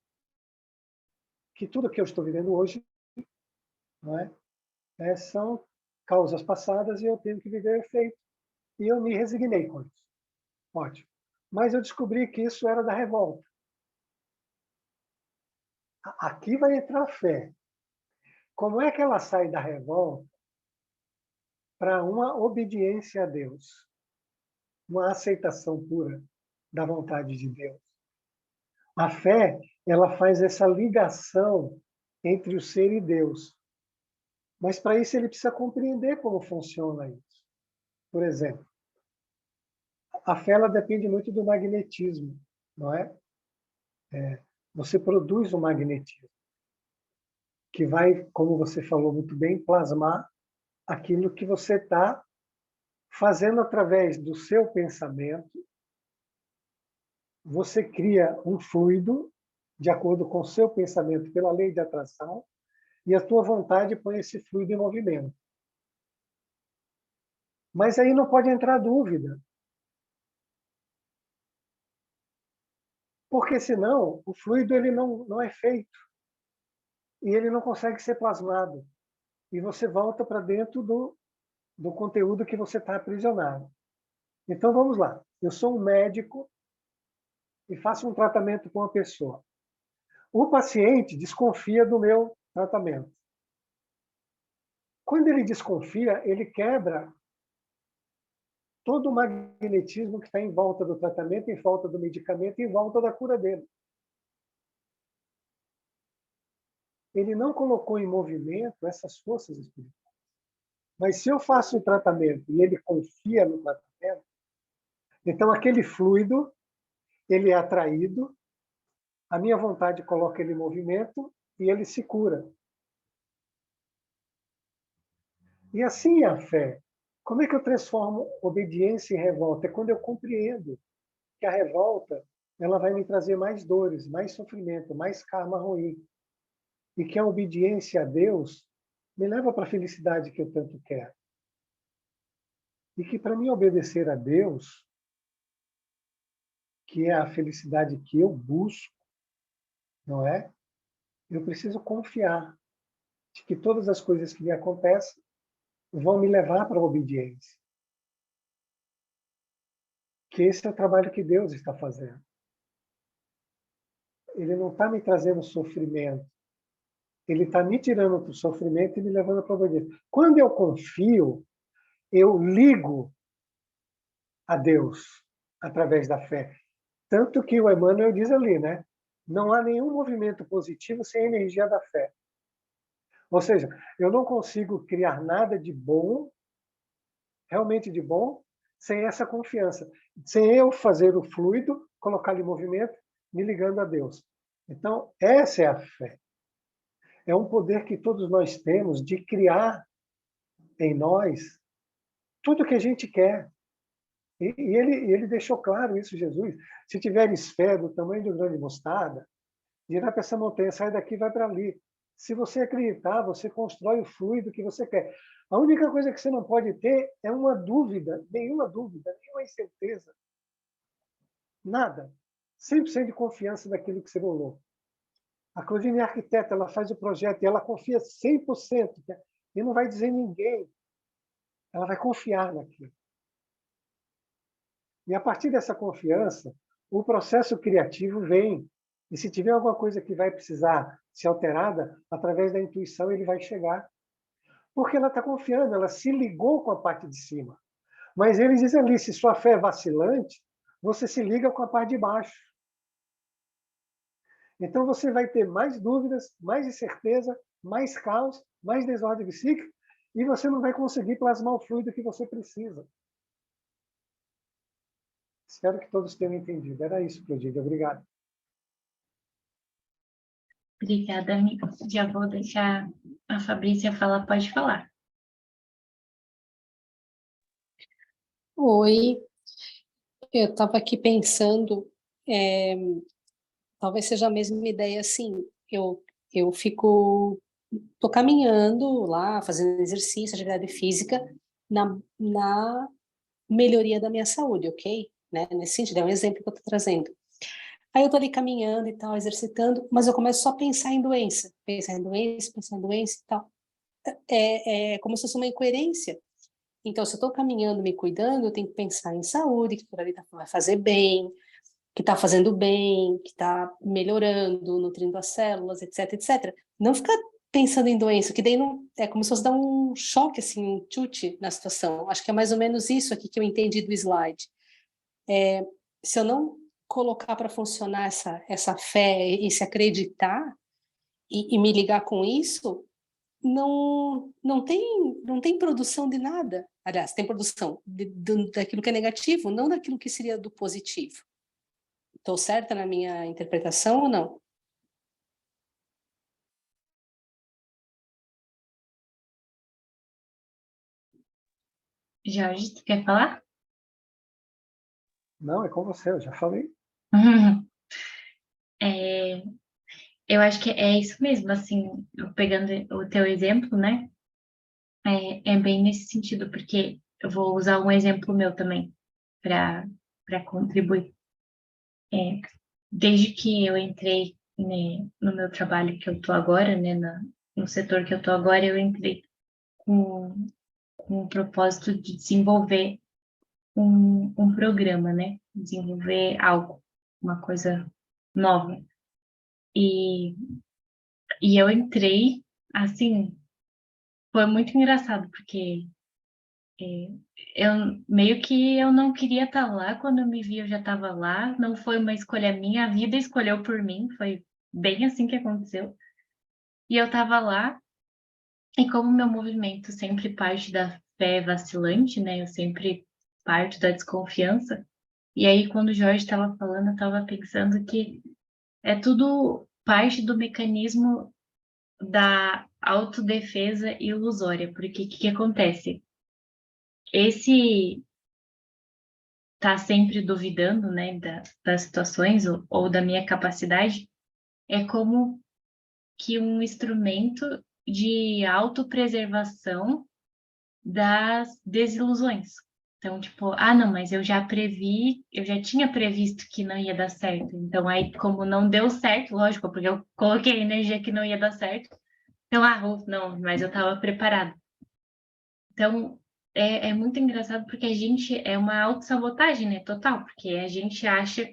que tudo que eu estou vivendo hoje, não são causas passadas e eu tenho que viver o efeito. E eu me resignei com isso. Ótimo. Mas eu descobri que isso era da revolta. Aqui vai entrar a fé. Como é que ela sai da revolta para uma obediência a Deus? Uma aceitação pura da vontade de Deus. A fé, ela faz essa ligação entre o ser e Deus. Mas para isso ele precisa compreender como funciona isso. Por exemplo, a fé ela depende muito do magnetismo, não é? Você produz o magnetismo, que vai, como você falou muito bem, plasmar aquilo que você está fazendo através do seu pensamento. Você cria um fluido de acordo com o seu pensamento pela lei de atração e a tua vontade põe esse fluido em movimento. Mas aí não pode entrar dúvida. Porque senão o fluido ele não é feito e ele não consegue ser plasmado. E você volta para dentro do conteúdo que você está aprisionado. Então vamos lá. Eu sou um médico e faço um tratamento com uma pessoa. O paciente desconfia do meu tratamento. Quando ele desconfia, ele quebra todo o magnetismo que está em volta do tratamento, em volta do medicamento, em volta da cura dele. Ele não colocou em movimento essas forças espirituais. Mas se eu faço o tratamento e ele confia no tratamento, Então, aquele fluido, ele é atraído, a minha vontade coloca ele em movimento e ele se cura. E assim é a fé. Como é que eu transformo obediência em revolta? É quando eu compreendo que a revolta ela vai me trazer mais dores, mais sofrimento, mais karma ruim. E que a obediência a Deus me leva para a felicidade que eu tanto quero. E que para mim obedecer a Deus, que é a felicidade que eu busco, não é? Eu preciso confiar de que todas as coisas que me acontecem vão me levar para a obediência. Que esse é o trabalho que Deus está fazendo. Ele não está me trazendo sofrimento. Ele está me tirando do sofrimento e me levando para a obediência. Quando eu confio, eu ligo a Deus através da fé. Tanto que o Emmanuel diz ali, né? Não há nenhum movimento positivo sem a energia da fé. Ou seja, eu não consigo criar nada de bom, realmente de bom, sem essa confiança. Sem eu fazer o fluido, colocar em movimento, me ligando a Deus. Então, essa é a fé. É um poder que todos nós temos de criar em nós tudo o que a gente quer. E ele deixou claro isso, Jesus. Se tiveres fé do tamanho de um grão de mostarda, dirá para essa montanha, sai daqui e vai para ali. Se você acreditar, você constrói o fluido que você quer. A única coisa que você não pode ter é uma dúvida, nenhuma incerteza. Nada. 100% de confiança naquilo que você bolou. A Claudine é arquiteta, ela faz o projeto e ela confia 100%. E não vai dizer ninguém. Ela vai confiar naquilo. E a partir dessa confiança, o processo criativo vem. E se tiver alguma coisa que vai precisar ser alterada, através da intuição ele vai chegar. Porque ela está confiando, ela se ligou com a parte de cima. Mas eles dizem ali, se sua fé é vacilante, você se liga com a parte de baixo. Então você vai ter mais dúvidas, mais incerteza, mais caos, mais desordem psíquica, e você não vai conseguir plasmar o fluido que você precisa. Espero que todos tenham entendido. Era isso que eu digo. Obrigado. Obrigada, amigo. Já vou deixar a Fabrícia falar, pode falar. Oi, eu estava aqui pensando, talvez seja a mesma ideia, assim, eu tô caminhando lá, fazendo exercício, atividade física, na melhoria da minha saúde, ok? Né? Nesse sentido, é um exemplo que eu estou trazendo. Aí eu tô ali caminhando e tal, exercitando, mas eu começo só a pensar em doença, pensar em doença e tal. É como se fosse uma incoerência. Então, se eu estou caminhando, me cuidando, eu tenho que pensar em saúde, que por ali vai fazer bem, que está fazendo bem, que está melhorando, nutrindo as células, etc, etc. Não ficar pensando em doença, que daí não, é como se fosse dar um choque, assim, um chute na situação. Acho que é mais ou menos isso aqui que eu entendi do slide. Se eu não colocar para funcionar essa fé e se acreditar e me ligar com isso, não tem produção de nada. Aliás, tem produção daquilo que é negativo, não daquilo que seria do positivo. Estou certa na minha interpretação ou não? Jorge, tu quer falar? Não, é com você, eu já falei. É, eu acho que é isso mesmo, assim, eu pegando o teu exemplo, né? É bem nesse sentido, porque eu vou usar um exemplo meu também para contribuir. Desde que eu entrei, né, no meu trabalho que eu tô agora, né, no setor que eu tô agora, eu entrei com o propósito de desenvolver um programa, né? Desenvolver algo, uma coisa nova. E, e eu entrei, assim, foi muito engraçado, porque é, meio que eu não queria estar lá, quando eu me vi eu já estava lá, não foi uma escolha minha, a vida escolheu por mim, foi bem assim que aconteceu. E eu estava lá, e como meu movimento sempre parte da fé vacilante, né? Eu sempre parto da desconfiança. E aí, quando o Jorge estava falando, eu estava pensando que é tudo parte do mecanismo da autodefesa ilusória, porque o que acontece? Esse tá sempre duvidando, né, das situações ou da minha capacidade, é como que um instrumento de autopreservação das desilusões. Então, tipo, ah, não, mas eu já previ, eu já tinha previsto que não ia dar certo. Então, aí, como não deu certo, lógico, porque eu coloquei a energia que não ia dar certo, então, não, mas eu estava preparada. Então, é muito engraçado porque a gente é uma autossabotagem, né, total, porque a gente acha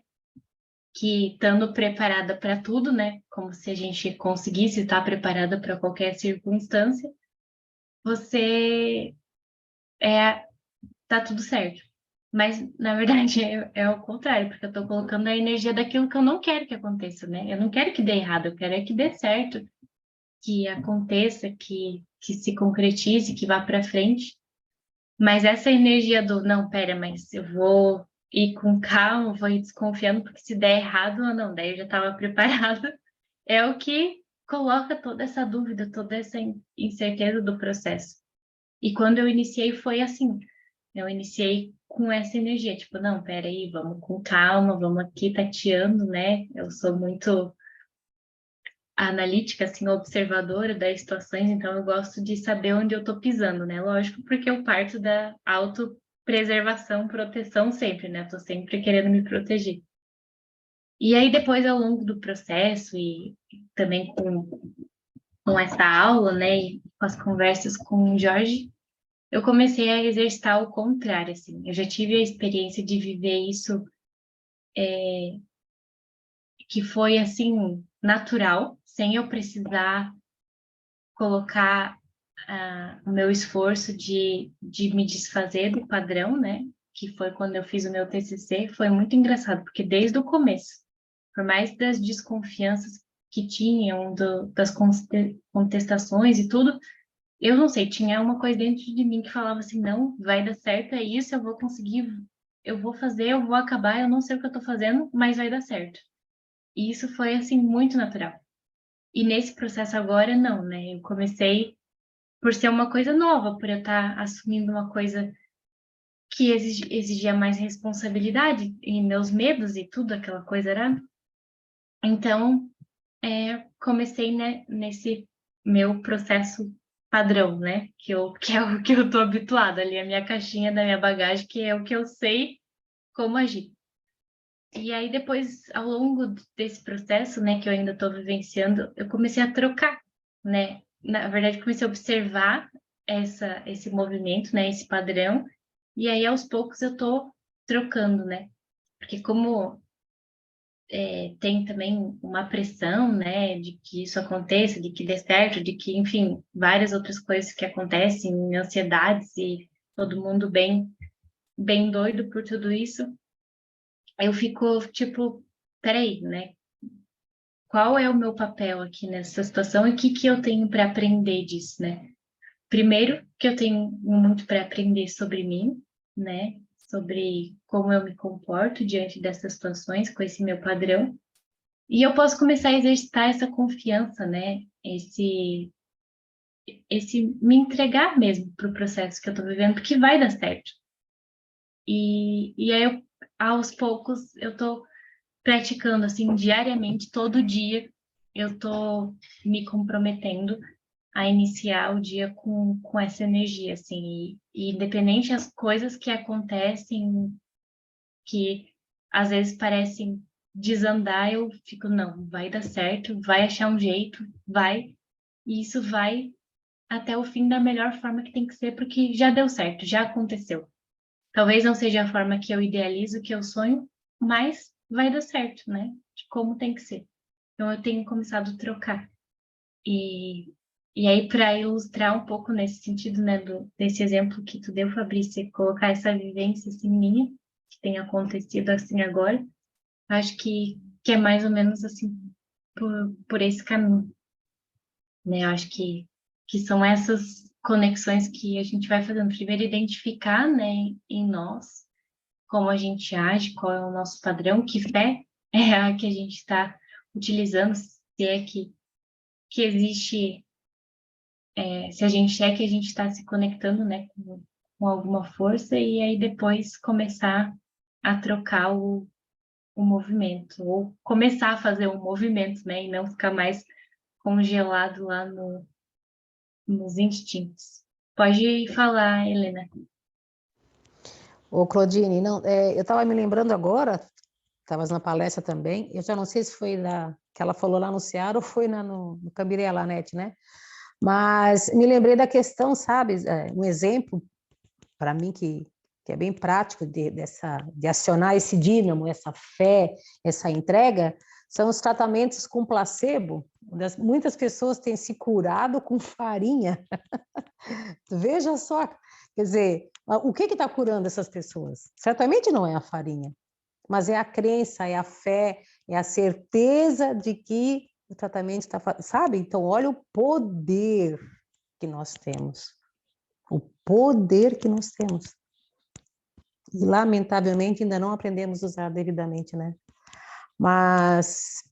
que estando preparada para tudo, né, como se a gente conseguisse estar preparada para qualquer circunstância, você tá tudo certo. Mas, na verdade, é o contrário, porque eu tô colocando a energia daquilo que eu não quero que aconteça, né? Eu não quero que dê errado, eu quero é que dê certo, que aconteça, que se concretize, que vá para frente. Mas essa energia do, não, pera, mas eu vou ir com calma, vou ir desconfiando, porque se der errado ou não, daí eu já estava preparada, é o que coloca toda essa dúvida, toda essa incerteza do processo. E quando eu iniciei foi assim, eu iniciei com essa energia, tipo, não, peraí, vamos com calma, vamos aqui tateando, né? Eu sou muito analítica, assim, observadora das situações, então eu gosto de saber onde eu tô pisando, né? Lógico, porque eu parto da autopreservação, proteção sempre, né? Eu tô sempre querendo me proteger. E aí depois, ao longo do processo e também com essa aula, né, e com as conversas com o Jorge, eu comecei a exercitar o contrário, assim. Eu já tive a experiência de viver isso que foi, assim, natural, sem eu precisar colocar o meu esforço de me desfazer do padrão, né? Que foi quando eu fiz o meu TCC, foi muito engraçado, porque desde o começo, por mais das desconfianças que tinham, das contestações e tudo, eu não sei, tinha uma coisa dentro de mim que falava assim, não, vai dar certo, é isso, eu vou conseguir, eu vou fazer, eu vou acabar, eu não sei o que eu tô fazendo, mas vai dar certo. E isso foi, assim, muito natural. E nesse processo agora, não, né? Eu comecei por ser uma coisa nova, por eu estar assumindo uma coisa que exigia mais responsabilidade e meus medos e tudo, aquela coisa era. Então, comecei, né, nesse meu processo padrão, né, que é o que eu tô habituada ali, a minha caixinha da minha bagagem, que é o que eu sei como agir. E aí depois, ao longo desse processo, né, que eu ainda estou vivenciando, eu comecei a trocar, né? Na verdade, comecei a observar esse movimento, né, esse padrão, e aí aos poucos eu estou trocando, né? Porque como tem também uma pressão, né, de que isso aconteça, de que dê certo, de que, enfim, várias outras coisas que acontecem, ansiedades e todo mundo bem doido por tudo isso, eu fico tipo, peraí, né? Qual é o meu papel aqui nessa situação e o que eu tenho para aprender disso, né? Primeiro, que eu tenho muito para aprender sobre mim, né? Sobre como eu me comporto diante dessas situações, com esse meu padrão. E eu posso começar a exercitar essa confiança, né? Esse me entregar mesmo para o processo que eu estou vivendo, porque vai dar certo. E aí, aos poucos, eu estou praticando, assim, diariamente, todo dia, eu estou me comprometendo a iniciar o dia com essa energia, assim, e independente das coisas que acontecem, que às vezes parecem desandar, eu fico, não, vai dar certo, vai achar um jeito, vai, e isso vai até o fim da melhor forma que tem que ser, porque já deu certo, já aconteceu. Talvez não seja a forma que eu idealizo, que eu sonho, mas vai dar certo, né? De como tem que ser. Então eu tenho começado a trocar. E aí, para ilustrar um pouco nesse sentido, né, desse exemplo que tu deu, Fabrício, colocar essa vivência assim minha, que tem acontecido assim agora, acho que é mais ou menos assim por esse caminho, né? Eu acho que são essas conexões que a gente vai fazendo. Primeiro, identificar, né, em nós como a gente age, qual é o nosso padrão, que fé é a que a gente está utilizando, se é que existe, se a gente é que a gente está se conectando, né, com alguma força, e aí depois começar a trocar o movimento, ou começar a fazer um movimento, né, e não ficar mais congelado lá nos instintos. Pode falar, Helena. Ô, Claudine, não, eu estava me lembrando agora, estavas na palestra também, eu já não sei se foi que ela falou lá no Ceará ou foi no Cambiré Lanete, né? Mas me lembrei da questão, sabe? Um exemplo para mim que é bem prático de acionar esse dínamo, essa fé, essa entrega, são os tratamentos com placebo. Muitas pessoas têm se curado com farinha. Veja só, quer dizer, o que está curando essas pessoas? Certamente não é a farinha, mas é a crença, é a fé, é a certeza de que o tratamento está, sabe? Então, olha o poder que nós temos. O poder que nós temos. E, lamentavelmente, ainda não aprendemos a usar devidamente, né? Mas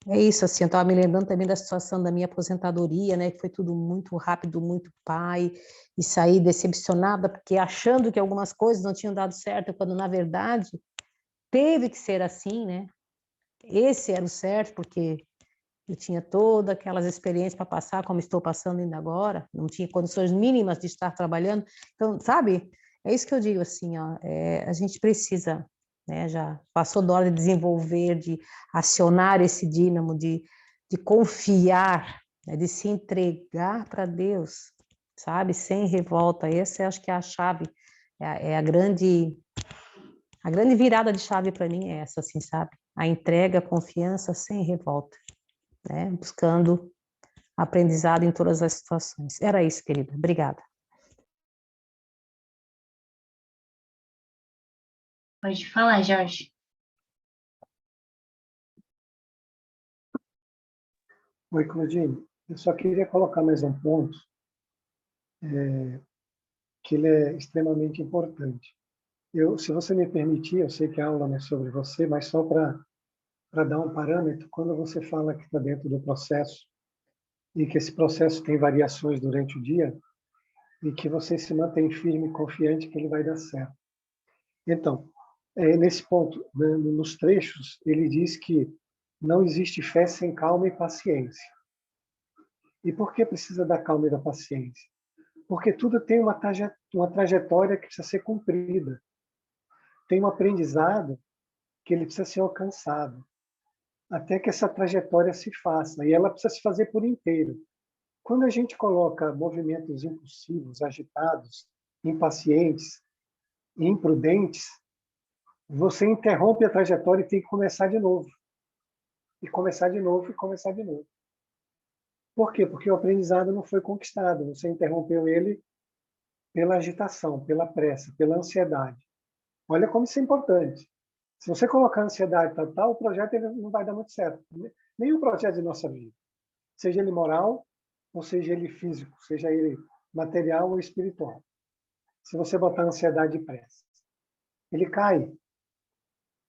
é isso, assim, eu estava me lembrando também da situação da minha aposentadoria, né? Que foi tudo muito rápido, muito pai, e saí decepcionada, porque achando que algumas coisas não tinham dado certo, quando, na verdade, teve que ser assim, né? Esse era o certo, porque eu tinha todas aquelas experiências para passar, como estou passando ainda agora, não tinha condições mínimas de estar trabalhando. Então, sabe, é isso que eu digo, assim, ó, a gente precisa, né, já passou da hora de desenvolver, de acionar esse dínamo, de confiar, né, de se entregar para Deus, sabe, sem revolta. Essa, acho que é a chave, a grande virada de chave para mim é essa, assim, sabe? A entrega, a confiança sem revolta, né? Buscando aprendizado em todas as situações. Era isso, querida. Obrigada. Pode falar, Jorge. Oi, Claudine. Eu só queria colocar mais um ponto, que ele é extremamente importante. Se você me permitir, eu sei que a aula não é sobre você, mas só para dar um parâmetro, quando você fala que está dentro do processo e que esse processo tem variações durante o dia e que você se mantém firme e confiante que ele vai dar certo. Então, nesse ponto, nos trechos, ele diz que não existe fé sem calma e paciência. E por que precisa da calma e da paciência? Porque tudo tem uma trajetória que precisa ser cumprida. Tem um aprendizado que ele precisa ser alcançado, até que essa trajetória se faça, e ela precisa se fazer por inteiro. Quando a gente coloca movimentos impulsivos, agitados, impacientes, imprudentes, você interrompe a trajetória e tem que começar de novo. E começar de novo, e começar de novo. Por quê? Porque o aprendizado não foi conquistado, você interrompeu ele pela agitação, pela pressa, pela ansiedade. Olha como isso é importante. Se você colocar ansiedade total, o projeto ele não vai dar muito certo. Nenhum projeto de nossa vida. Seja ele moral, ou seja ele físico, seja ele material ou espiritual. Se você botar ansiedade e pressa, ele cai.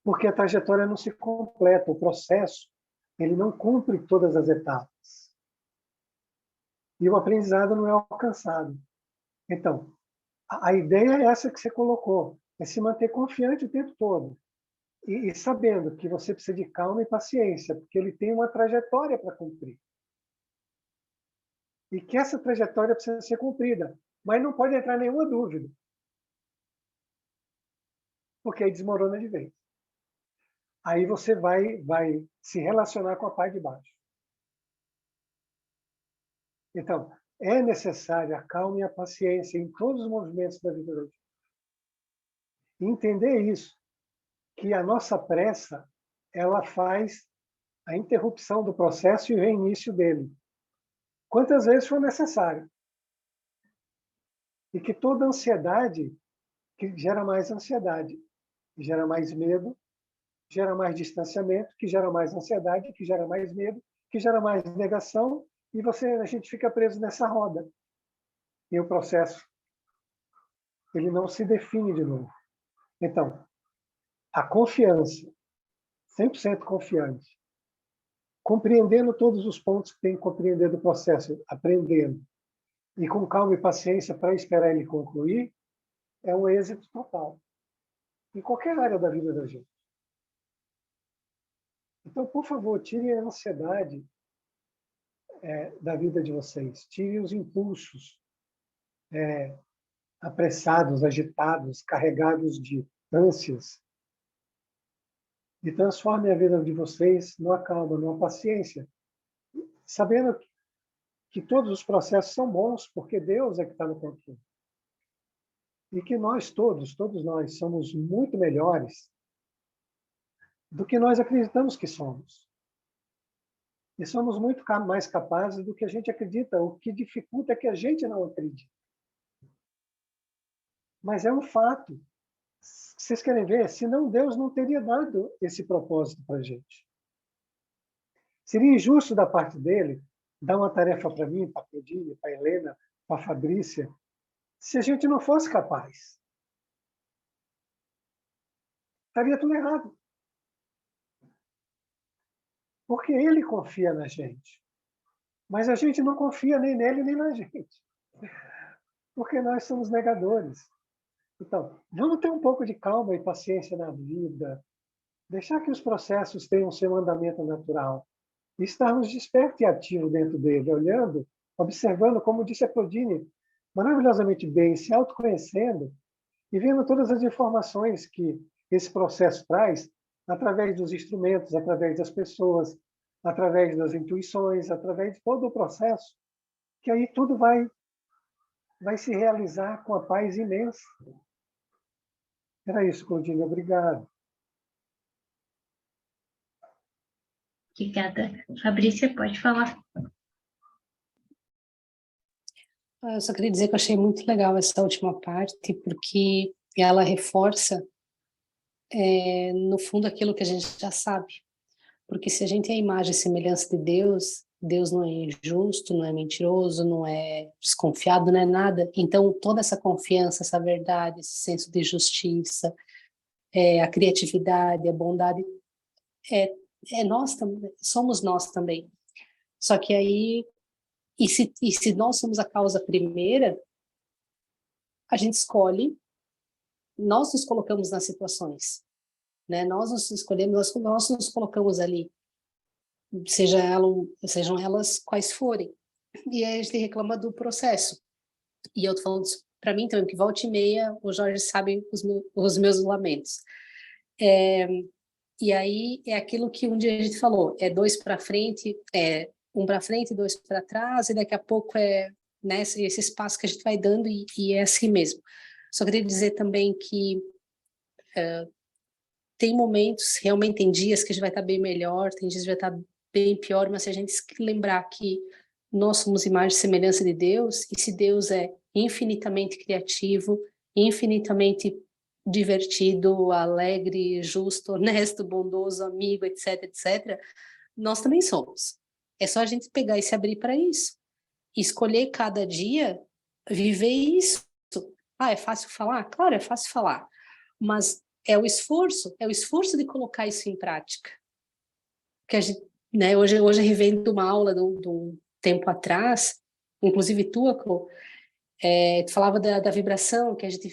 Porque a trajetória não se completa, o processo ele não cumpre todas as etapas. E o aprendizado não é alcançado. Então, a ideia é essa que você colocou, é se manter confiante o tempo todo. E sabendo que você precisa de calma e paciência, porque ele tem uma trajetória para cumprir. E que essa trajetória precisa ser cumprida. Mas não pode entrar nenhuma dúvida. Porque aí desmorona de vez. Aí você vai se relacionar com a parte de baixo. Então, é necessária a calma e a paciência em todos os movimentos da vida da gente. Entender isso, que a nossa pressa, ela faz a interrupção do processo e o reinício dele. Quantas vezes for necessário. E que toda ansiedade que gera mais ansiedade, que gera mais medo, gera mais distanciamento, que gera mais ansiedade, que gera mais medo, que gera mais negação, e a gente fica preso nessa roda. E o processo ele não se define de novo. Então, a confiança, 100% confiante, compreendendo todos os pontos que tem que compreender do processo, aprendendo, e com calma e paciência para esperar ele concluir, é um êxito total, em qualquer área da vida da gente. Então, por favor, tirem a ansiedade da vida de vocês, tirem os impulsos apressados, agitados, carregados de ânsias, e transformem a vida de vocês numa calma, numa paciência, sabendo que todos os processos são bons, porque Deus é que está no controle. E que nós todos nós, somos muito melhores do que nós acreditamos que somos. E somos muito mais capazes do que a gente acredita. O que dificulta é que a gente não acredita. Mas é um fato. Vocês querem ver? Senão Deus não teria dado esse propósito para a gente. Seria injusto da parte dele dar uma tarefa para mim, para a Claudine, para a Helena, para a Fabrícia, se a gente não fosse capaz. Estaria tudo errado. Porque ele confia na gente. Mas a gente não confia nem nele, nem na gente. Porque nós somos negadores. Então, vamos ter um pouco de calma e paciência na vida. Deixar que os processos tenham seu andamento natural. E estarmos despertos e ativos dentro dele, olhando, observando, como disse a Claudine, maravilhosamente bem, se autoconhecendo e vendo todas as informações que esse processo traz através dos instrumentos, através das pessoas, através das intuições, através de todo o processo, que aí tudo vai se realizar com a paz imensa. Era isso, Claudine. Obrigado. Obrigada. Fabrícia, pode falar. Eu só queria dizer que eu achei muito legal essa última parte, porque ela reforça, no fundo, aquilo que a gente já sabe. Porque se a gente é a imagem e semelhança de Deus, Deus não é injusto, não é mentiroso, não é desconfiado, não é nada. Então, toda essa confiança, essa verdade, esse senso de justiça, a criatividade, a bondade, nós também, somos nós também. Só que aí, e se nós somos a causa primeira, a gente escolhe, nós nos colocamos nas situações, né? Nós nos escolhemos, nós nos colocamos ali, sejam elas quais forem. E aí a gente reclama do processo. E eu tô falando para mim também, que volta e meia, o Jorge sabe os meus lamentos. E aí é aquilo que um dia a gente falou, é dois para frente, um para frente, dois para trás, e daqui a pouco né, esse espaço que a gente vai dando, e é assim mesmo. Só queria dizer também que tem momentos, realmente tem dias que a gente vai estar bem melhor, tem dias que vai estar bem pior, mas se a gente lembrar que nós somos imagem e semelhança de Deus, e se Deus é infinitamente criativo, infinitamente divertido, alegre, justo, honesto, bondoso, amigo, etc, etc, nós também somos. É só a gente pegar e se abrir para isso. E escolher cada dia viver isso. Ah, é fácil falar? Claro, é fácil falar. Mas é o esforço de colocar isso em prática. Que a gente, né, hoje revendo uma aula de um tempo atrás, inclusive tua, tu falava da vibração, que a gente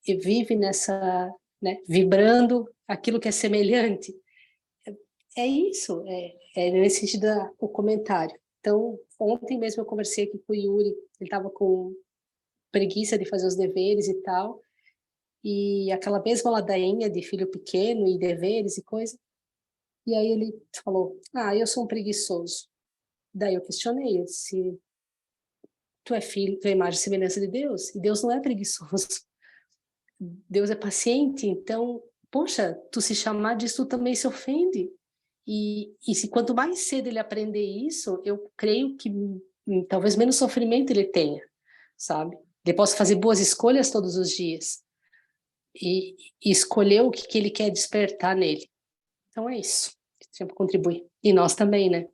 vive nessa, né, vibrando aquilo que é semelhante. É isso, nesse sentido o comentário. Então, ontem mesmo eu conversei aqui com o Yuri, ele estava com preguiça de fazer os deveres e tal, e aquela mesma ladainha de filho pequeno e deveres e coisa. E aí ele falou, eu sou um preguiçoso. Daí eu questionei, eu disse, tu é filho, tu é imagem e semelhança de Deus, e Deus não é preguiçoso. Deus é paciente, então, poxa, tu se chamar disso, tu também se ofende. E se quanto mais cedo ele aprender isso, eu creio que talvez menos sofrimento ele tenha, sabe? Ele possa fazer boas escolhas todos os dias e escolher o que ele quer despertar nele. Então é isso. Sempre contribui. E nós também, né?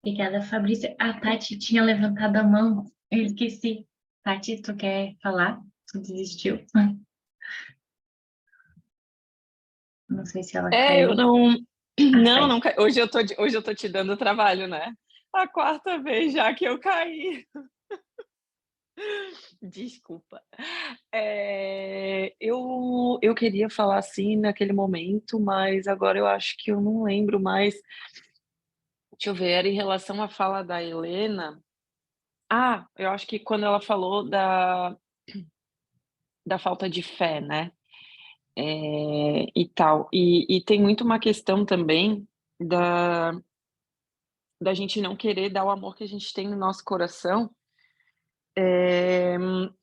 Obrigada, Fabrícia. A Tati tinha levantado a mão. Eu esqueci. Tati, tu quer falar Tu desistiu? Não sei se ela Eu caiu. não. Não, Certo. não cai. Hoje eu tô te dando trabalho, né? A quarta vez já que eu caí. Desculpa. Eu queria falar assim naquele momento, mas agora eu acho que eu não lembro mais. Deixa eu ver, era em relação à fala da Helena. Eu acho que quando ela falou da falta de fé, né? E tal. E tem muito uma questão também da, da gente não querer dar o amor que a gente tem no nosso coração,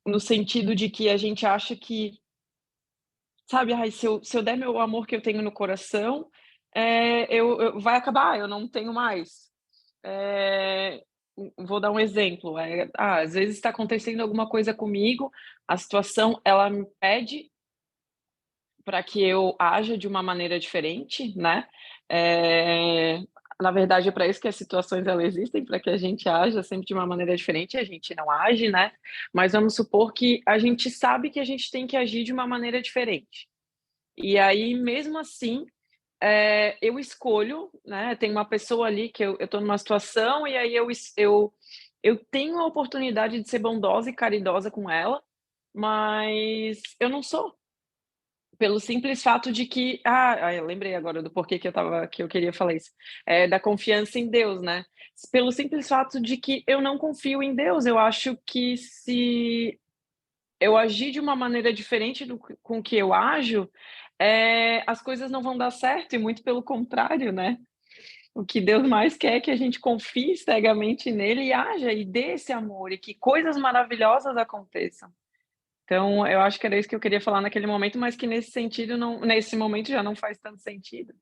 no sentido de que a gente acha que, sabe, ai, se eu der meu amor que eu tenho no coração, vai acabar, eu não tenho mais. Eh, Vou dar um exemplo, às vezes está acontecendo alguma coisa comigo, a situação ela me pede para que eu haja de uma maneira diferente, né, eh, na verdade é para isso que as situações elas existem, para que a gente haja sempre de uma maneira diferente e a gente não age, né, mas vamos supor que a gente sabe que a gente tem que agir de uma maneira diferente. E aí mesmo assim, eu escolho, né, tem uma pessoa ali que eu estou numa situação e aí eu tenho a oportunidade de ser bondosa e caridosa com ela, mas eu não sou. Pelo simples fato de que eu lembrei agora do porquê que eu queria falar isso, da confiança em Deus, né. Pelo simples fato de que eu não confio em Deus, eu acho que se eu agir de uma maneira diferente com que eu ajo, as coisas não vão dar certo e muito pelo contrário, né. O que Deus mais quer é que a gente confie cegamente nele e haja e dê esse amor e que coisas maravilhosas aconteçam. Então, eu acho que era isso que eu queria falar naquele momento, mas que nesse momento já não faz tanto sentido.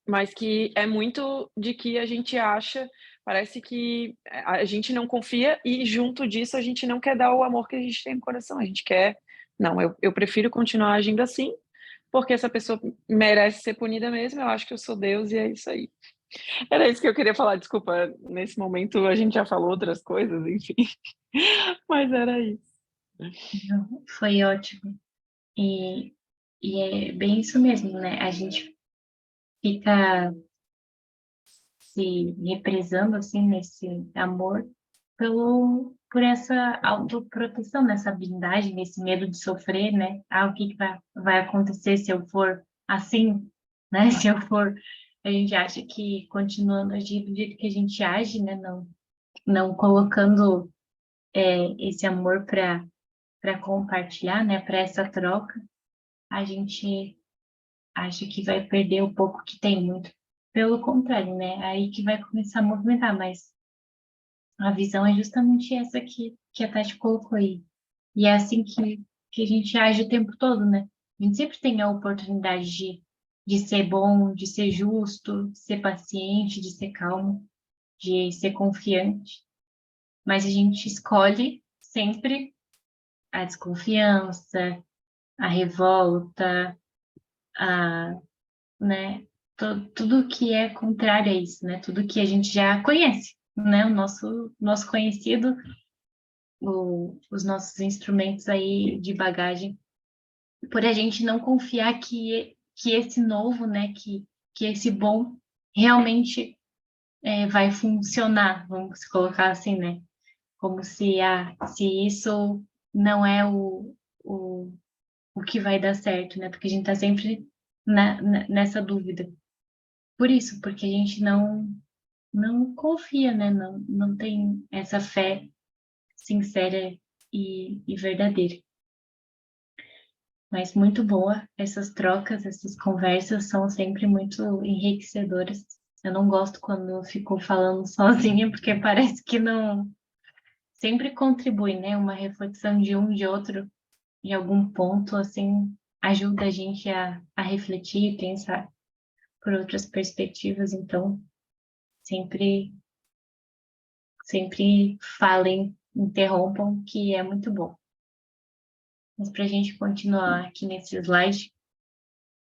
Mas que é muito de que a gente acha, parece que a gente não confia e junto disso a gente não quer dar o amor que a gente tem no coração, a gente quer não, eu prefiro continuar agindo assim, porque essa pessoa merece ser punida mesmo, eu acho que eu sou Deus e é isso aí. Era isso que eu queria falar, desculpa, nesse momento a gente já falou outras coisas, enfim, mas era isso. Não, foi ótimo. E, e é bem isso mesmo, né? A gente fica se represando assim nesse amor por essa autoproteção, nessa blindagem, nesse medo de sofrer, né? O que que vai acontecer se eu for assim, né? Se eu for, a gente acha que continuando a agir do jeito que a gente age, né? Não colocando esse amor para compartilhar, né? Para essa troca, a gente acha que vai perder o pouco que tem, muito pelo contrário, né? Aí que vai começar a movimentar, mas a visão é justamente essa que a Tati colocou aí. E é assim que a gente age o tempo todo, né? A gente sempre tem a oportunidade de ser bom, de ser justo, de ser paciente, de ser calmo, de ser confiante, mas a gente escolhe sempre a desconfiança, a revolta, né? Tudo que é contrário a isso, né? Tudo que a gente já conhece, né? O nosso conhecido, os nossos instrumentos aí de bagagem, por a gente não confiar que esse novo, né? Que esse bom realmente vai funcionar, vamos colocar assim, né? Como se isso não é o, o que vai dar certo, né? Porque a gente tá sempre nessa dúvida. Por isso, porque a gente não confia, né? Não tem essa fé sincera e verdadeira. Mas muito boa, essas trocas, essas conversas são sempre muito enriquecedoras. Eu não gosto quando eu fico falando sozinha, porque parece que não sempre contribui, né? Uma reflexão de um de outro, de algum ponto, assim, ajuda a gente a refletir e pensar por outras perspectivas. Então, sempre sempre falem, interrompam, que é muito bom. Mas para a gente continuar aqui nesse slide,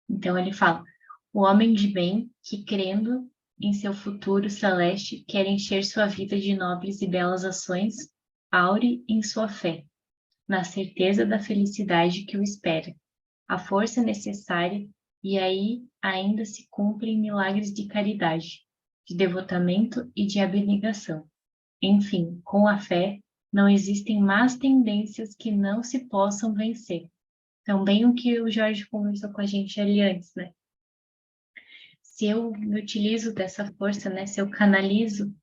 então ele fala: o homem de bem que, crendo em seu futuro celeste, quer encher sua vida de nobres e belas ações, aure em sua fé. na certeza da felicidade que o espera, a força necessária, e aí ainda se cumprem milagres de caridade, de devotamento e de abnegação. Enfim, com a fé, não existem más tendências que não se possam vencer. Então, bem o que o Jorge conversou com a gente ali antes, né? Se eu me utilizo dessa força, né? Se eu canalizo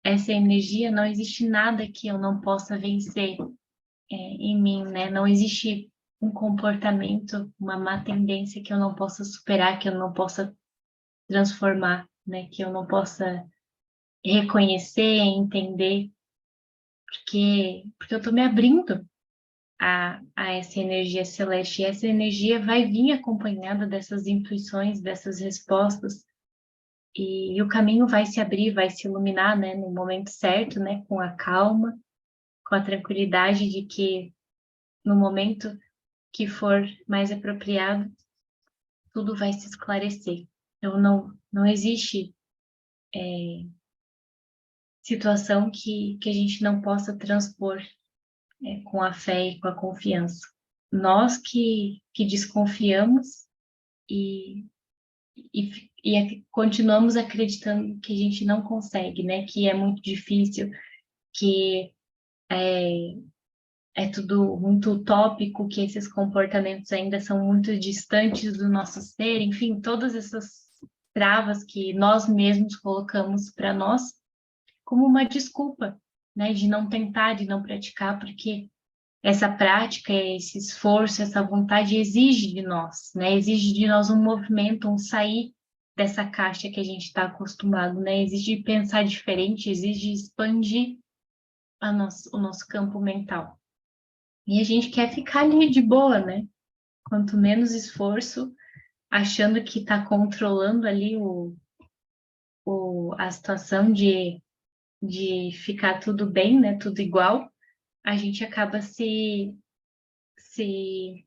essa energia, não existe nada que eu não possa vencer em mim, né? Não existe um comportamento, uma má tendência que eu não possa superar, que eu não possa transformar, né? Que eu não possa reconhecer, entender, porque eu estou me abrindo a essa energia celeste. E essa energia vai vir acompanhada dessas intuições, dessas respostas, e o caminho vai se abrir, vai se iluminar, né, no momento certo, né, com a calma, com a tranquilidade de que no momento que for mais apropriado, tudo vai se esclarecer. Então, não existe situação que a gente não possa transpor com a fé e com a confiança. Nós que desconfiamos e, continuamos acreditando que a gente não consegue, né? Que é muito difícil, que é tudo muito utópico, que esses comportamentos ainda são muito distantes do nosso ser, enfim, todas essas travas que nós mesmos colocamos para nós como uma desculpa, né? De não tentar, de não praticar, porque essa prática, esse esforço, essa vontade exige de nós, né? Exige de nós um movimento, um sair dessa caixa que a gente está acostumado, né? Exige pensar diferente, exige expandir o nosso campo mental. E a gente quer ficar ali de boa, né? Quanto menos esforço, achando que está controlando ali a situação de ficar tudo bem, né? Tudo igual, a gente acaba se esqueci,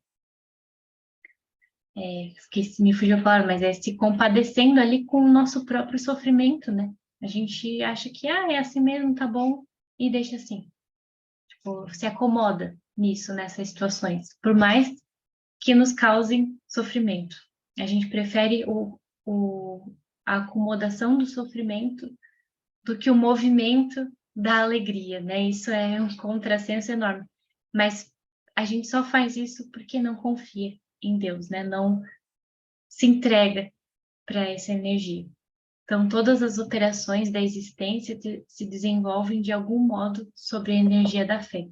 me fugiu a palavra, mas é se compadecendo ali com o nosso próprio sofrimento, né? A gente acha que, é assim mesmo, tá bom, e deixa assim. Tipo, se acomoda nisso, nessas situações, por mais que nos causem sofrimento. A gente prefere a acomodação do sofrimento do que o movimento da alegria, né? Isso é um contrassenso enorme. Mas a gente só faz isso porque não confia em Deus, né? Não se entrega para essa energia. Então, todas as operações da existência se desenvolvem de algum modo sobre a energia da fé.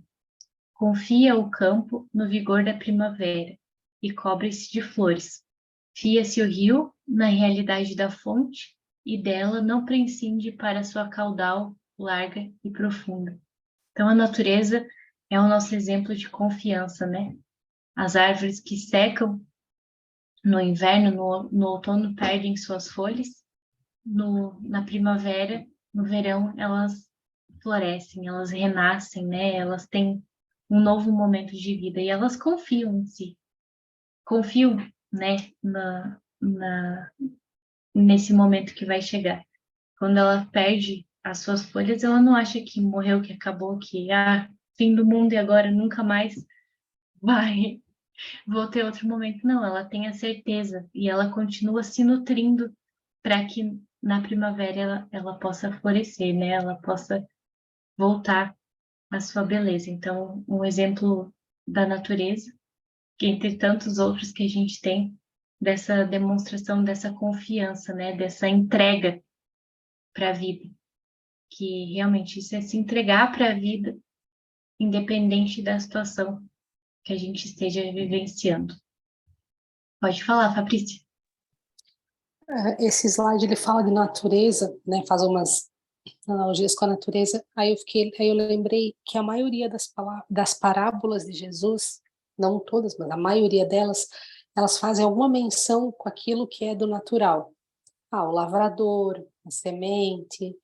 Confia o campo no vigor da primavera e cobre-se de flores. Fia-se o rio na realidade da fonte e dela não prescinde para sua caudal larga e profunda. Então, a natureza é o nosso exemplo de confiança, né? As árvores que secam no inverno, no outono, perdem suas folhas. Na primavera, no verão, elas florescem, elas renascem, né? Elas têm um novo momento de vida e elas confiam em si. Confiam, né, nesse momento que vai chegar. Quando ela perde as suas folhas, ela não acha que morreu, que acabou, que fim do mundo e agora nunca mais vou ter outro momento. Não, ela tem a certeza e ela continua se nutrindo para que na primavera ela possa florescer, né? Ela possa voltar à sua beleza. Então, um exemplo da natureza, que entre tantos outros que a gente tem, dessa demonstração, dessa confiança, né? Dessa entrega para a vida, que realmente isso é se entregar para a vida, independente da situação que a gente esteja vivenciando. Pode falar, Fabrícia. Esse slide ele fala de natureza, né? Faz umas analogias com a natureza. Aí eu lembrei que a maioria das parábolas de Jesus, não todas, mas a maioria delas, elas fazem alguma menção com aquilo que é do natural. O lavrador, a semente,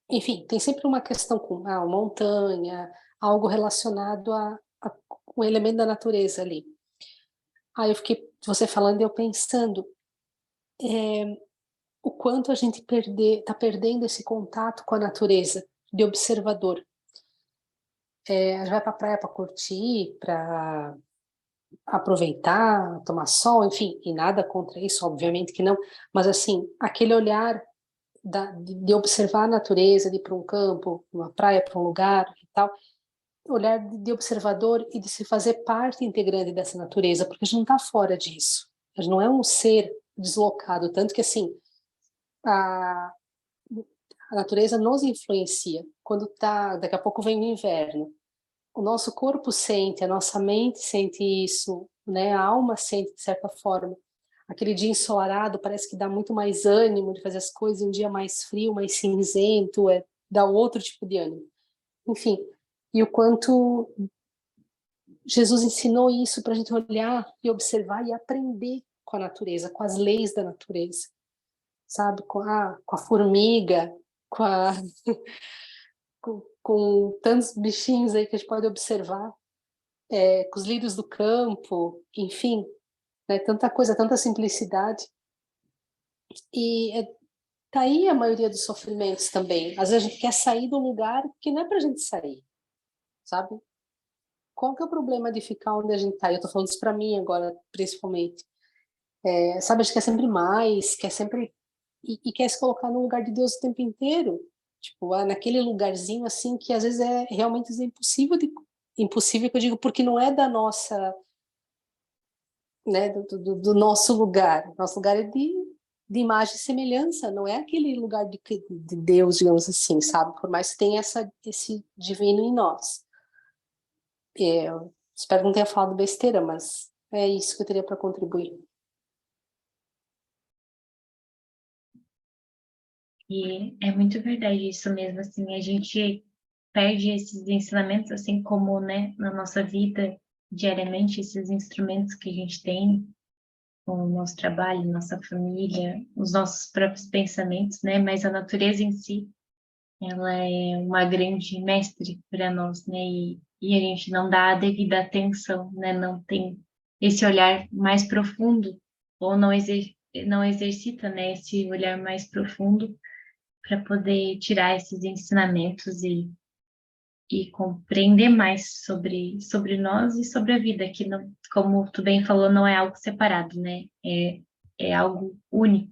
enfim, tem sempre uma questão com a montanha, algo relacionado a um elemento da natureza ali. Aí eu fiquei, você falando e eu pensando, o quanto a gente está perdendo esse contato com a natureza, de observador. a gente vai para a praia para curtir, para aproveitar, tomar sol, enfim, e nada contra isso, obviamente que não, mas assim, aquele olhar de observar a natureza, de ir para um campo, uma praia, para um lugar e tal, olhar de observador e de se fazer parte integrante dessa natureza, porque a gente não está fora disso, a gente não é um ser deslocado, tanto que assim, a, a natureza nos influencia, quando daqui a pouco vem o inverno, o nosso corpo sente, a nossa mente sente isso, né? A alma sente de certa forma. Aquele dia ensolarado parece que dá muito mais ânimo de fazer as coisas, um dia mais frio, mais cinzento, dá outro tipo de ânimo. Enfim, e o quanto Jesus ensinou isso para a gente olhar e observar e aprender com a natureza, com as leis da natureza, sabe? Com a formiga, com a com tantos bichinhos aí que a gente pode observar, com os lírios do campo, enfim, né, tanta coisa, tanta simplicidade. E tá aí a maioria dos sofrimentos também. Às vezes a gente quer sair do lugar que não é para a gente sair, sabe? Qual que é o problema de ficar onde a gente está? Eu estou falando isso para mim agora, principalmente. Sabe, a gente quer sempre mais, quer sempre... E quer se colocar no lugar de Deus o tempo inteiro. Tipo, naquele lugarzinho assim que às vezes é realmente impossível que eu digo, porque não é da nossa, né, do nosso lugar. Nosso lugar é de imagem e semelhança, não é aquele lugar de Deus, digamos assim, sabe? Por mais que tenha esse divino em nós. Espero que não tenha falado besteira, mas é isso que eu teria para contribuir. E é muito verdade isso mesmo, assim, a gente perde esses ensinamentos, assim como, né, na nossa vida, diariamente, esses instrumentos que a gente tem, com o nosso trabalho, nossa família, os nossos próprios pensamentos, né, mas a natureza em si, ela é uma grande mestre para nós, né, e a gente não dá a devida atenção, né, não tem esse olhar mais profundo, ou não exercita, né, esse olhar mais profundo, para poder tirar esses ensinamentos e compreender mais sobre nós e sobre a vida, que, não, como tu bem falou, não é algo separado, né? É algo único.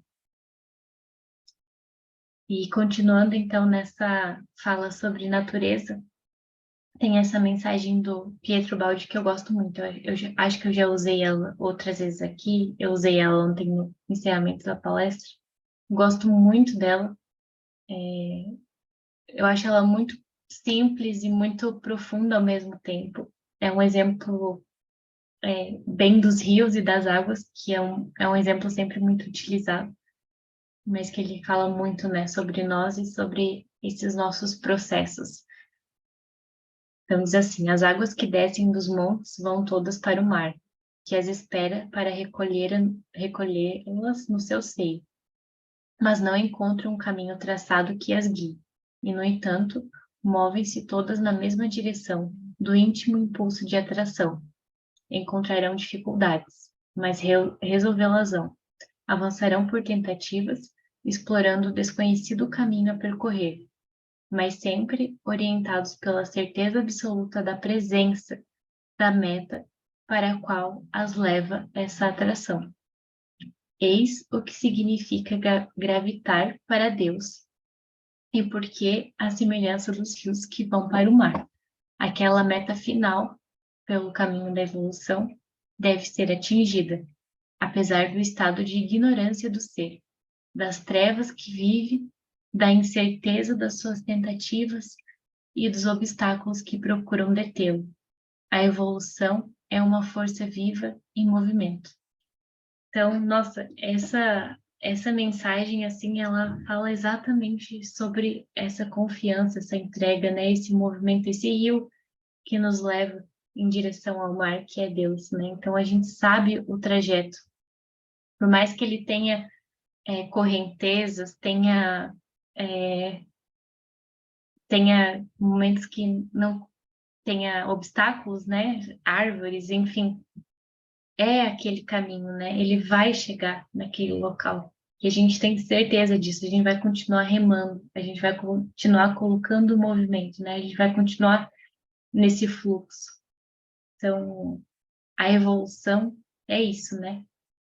E continuando, então, nessa fala sobre natureza, tem essa mensagem do Pietro Baldi que eu gosto muito. Acho que eu já usei ela outras vezes aqui, eu usei ela ontem no encerramento da palestra. Gosto muito dela. Eu acho ela muito simples e muito profunda ao mesmo tempo. É um exemplo bem dos rios e das águas, que é um exemplo sempre muito utilizado, mas que ele fala muito, né, sobre nós e sobre esses nossos processos. Então diz assim: as águas que descem dos montes vão todas para o mar, que as espera para recolhê-las no seu seio, mas não encontram um caminho traçado que as guie, e, no entanto, movem-se todas na mesma direção, do íntimo impulso de atração. Encontrarão dificuldades, mas resolvê-las-ão. Avançarão por tentativas, explorando o desconhecido caminho a percorrer, mas sempre orientados pela certeza absoluta da presença, da meta para a qual as leva essa atração. Eis o que significa gravitar para Deus, e por que a semelhança dos rios que vão para o mar. Aquela meta final, pelo caminho da evolução, deve ser atingida, apesar do estado de ignorância do ser, das trevas que vive, da incerteza das suas tentativas e dos obstáculos que procuram detê-lo. A evolução é uma força viva em movimento. Então, nossa, essa mensagem, assim, ela fala exatamente sobre essa confiança, essa entrega, né? Esse movimento, esse rio que nos leva em direção ao mar, que é Deus, né? Então, a gente sabe o trajeto. Por mais que ele tenha correntezas, tenha momentos que não tenha obstáculos, né? Árvores, enfim, é aquele caminho, né? Ele vai chegar naquele local. E a gente tem certeza disso, a gente vai continuar remando, a gente vai continuar colocando o movimento, né? A gente vai continuar nesse fluxo. Então, a evolução é isso, né?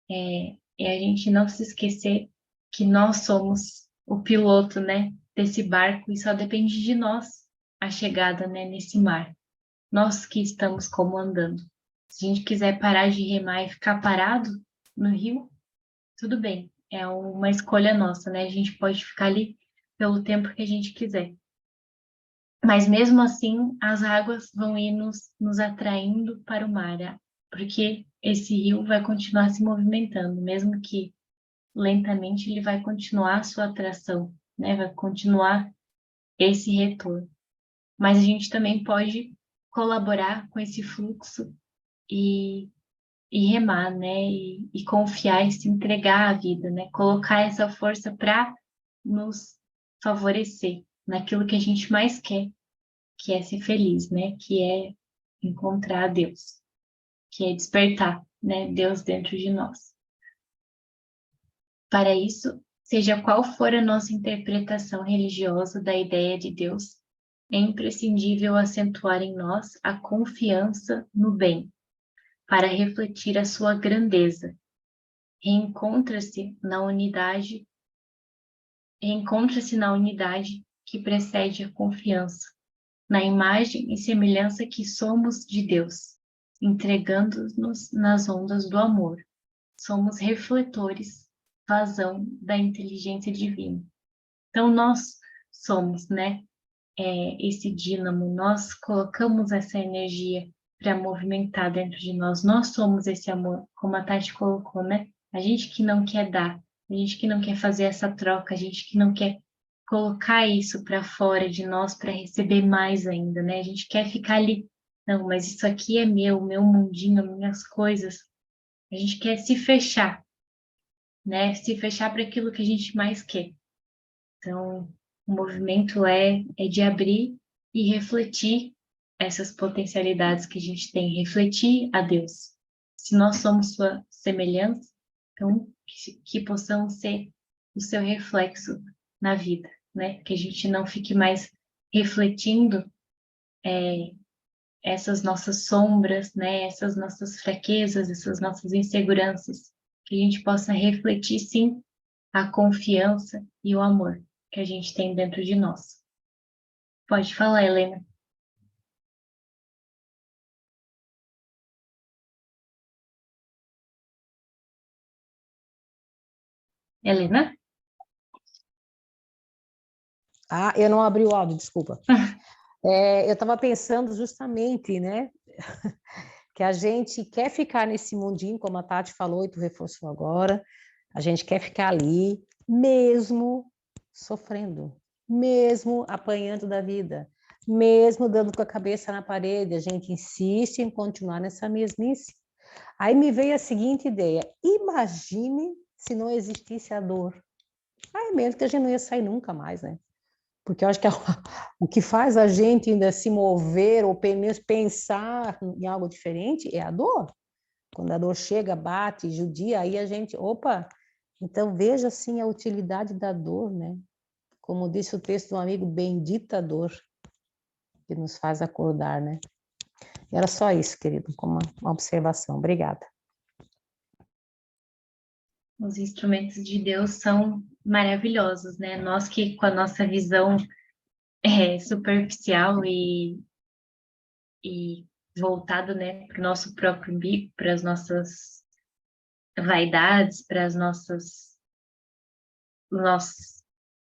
É a gente não se esquecer que nós somos o piloto, né, desse barco e só depende de nós a chegada, né, nesse mar. Nós que estamos comandando. Se a gente quiser parar de remar e ficar parado no rio, tudo bem. É uma escolha nossa, né? A gente pode ficar ali pelo tempo que a gente quiser. Mas mesmo assim, as águas vão ir nos atraindo para o mar, porque esse rio vai continuar se movimentando, mesmo que lentamente ele vai continuar a sua atração, né? Vai continuar esse retorno. Mas a gente também pode colaborar com esse fluxo e, e remar, né? E confiar e se entregar à vida, né? Colocar essa força para nos favorecer naquilo que a gente mais quer, que é ser feliz, né? Que é encontrar Deus, que é despertar, né? Deus dentro de nós. Para isso, seja qual for a nossa interpretação religiosa da ideia de Deus, é imprescindível acentuar em nós a confiança no bem, para refletir a sua grandeza. Reencontra-se na unidade que precede a confiança, na imagem e semelhança que somos de Deus, entregando-nos nas ondas do amor. Somos refletores, vazão da inteligência divina. Então, nós somos, né, esse dínamo, nós colocamos essa energia para movimentar dentro de nós. Nós somos esse amor, como a Tati colocou, né? A gente que não quer dar, a gente que não quer fazer essa troca, a gente que não quer colocar isso para fora de nós para receber mais ainda, né? A gente quer ficar ali, não, mas isso aqui é meu mundinho, minhas coisas. A gente quer se fechar, né? Se fechar para aquilo que a gente mais quer. Então, o movimento é de abrir e refletir essas potencialidades que a gente tem, refletir a Deus. Se nós somos sua semelhança, então que possamos ser o seu reflexo na vida, né? Que a gente não fique mais refletindo essas nossas sombras, né? Essas nossas fraquezas, essas nossas inseguranças, que a gente possa refletir sim a confiança e o amor que a gente tem dentro de nós. Pode falar, Helena. Helena? Ah, eu não abri o áudio, desculpa. Eu estava pensando justamente, né, que a gente quer ficar nesse mundinho, como a Tati falou e tu reforçou agora, a gente quer ficar ali, mesmo sofrendo, mesmo apanhando da vida, mesmo dando com a cabeça na parede, a gente insiste em continuar nessa mesmice. Aí me veio a seguinte ideia: imagine se não existisse a dor. Aí mesmo que a gente não ia sair nunca mais, né? Porque eu acho que o que faz a gente ainda se mover ou pelo menos pensar em algo diferente é a dor. Quando a dor chega, bate, judia, aí a gente, opa, então veja assim a utilidade da dor, né? Como disse o texto do amigo, bendita dor que nos faz acordar, né? Era só isso, querido, como uma observação. Obrigada. Os instrumentos de Deus são maravilhosos, né? Nós que com a nossa visão superficial e voltada, né, para o nosso próprio umbigo, para as nossas vaidades, para as nossas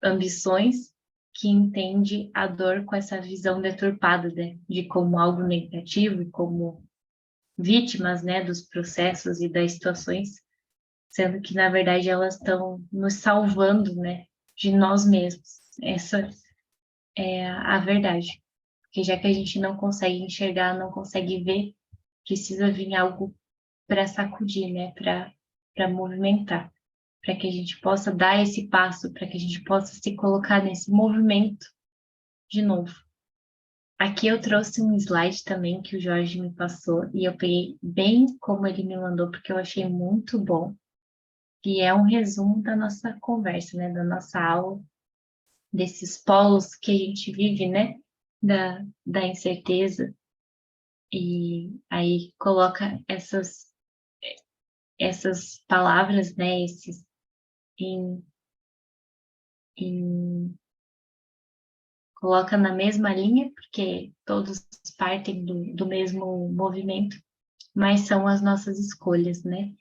ambições, que entende a dor com essa visão deturpada, né, de como algo negativo e como vítimas, né, dos processos e das situações, sendo que na verdade elas estão nos salvando, né, de nós mesmos. Essa é a verdade. Porque já que a gente não consegue enxergar, não consegue ver, precisa vir algo para sacudir, né, para movimentar, para que a gente possa dar esse passo, para que a gente possa se colocar nesse movimento de novo. Aqui eu trouxe um slide também que o Jorge me passou e eu peguei bem como ele me mandou, porque eu achei muito bom. E é um resumo da nossa conversa, né, da nossa aula, desses polos que a gente vive, né, da incerteza, e aí coloca essas palavras, né, coloca na mesma linha, porque todos partem do mesmo movimento, mas são as nossas escolhas, né?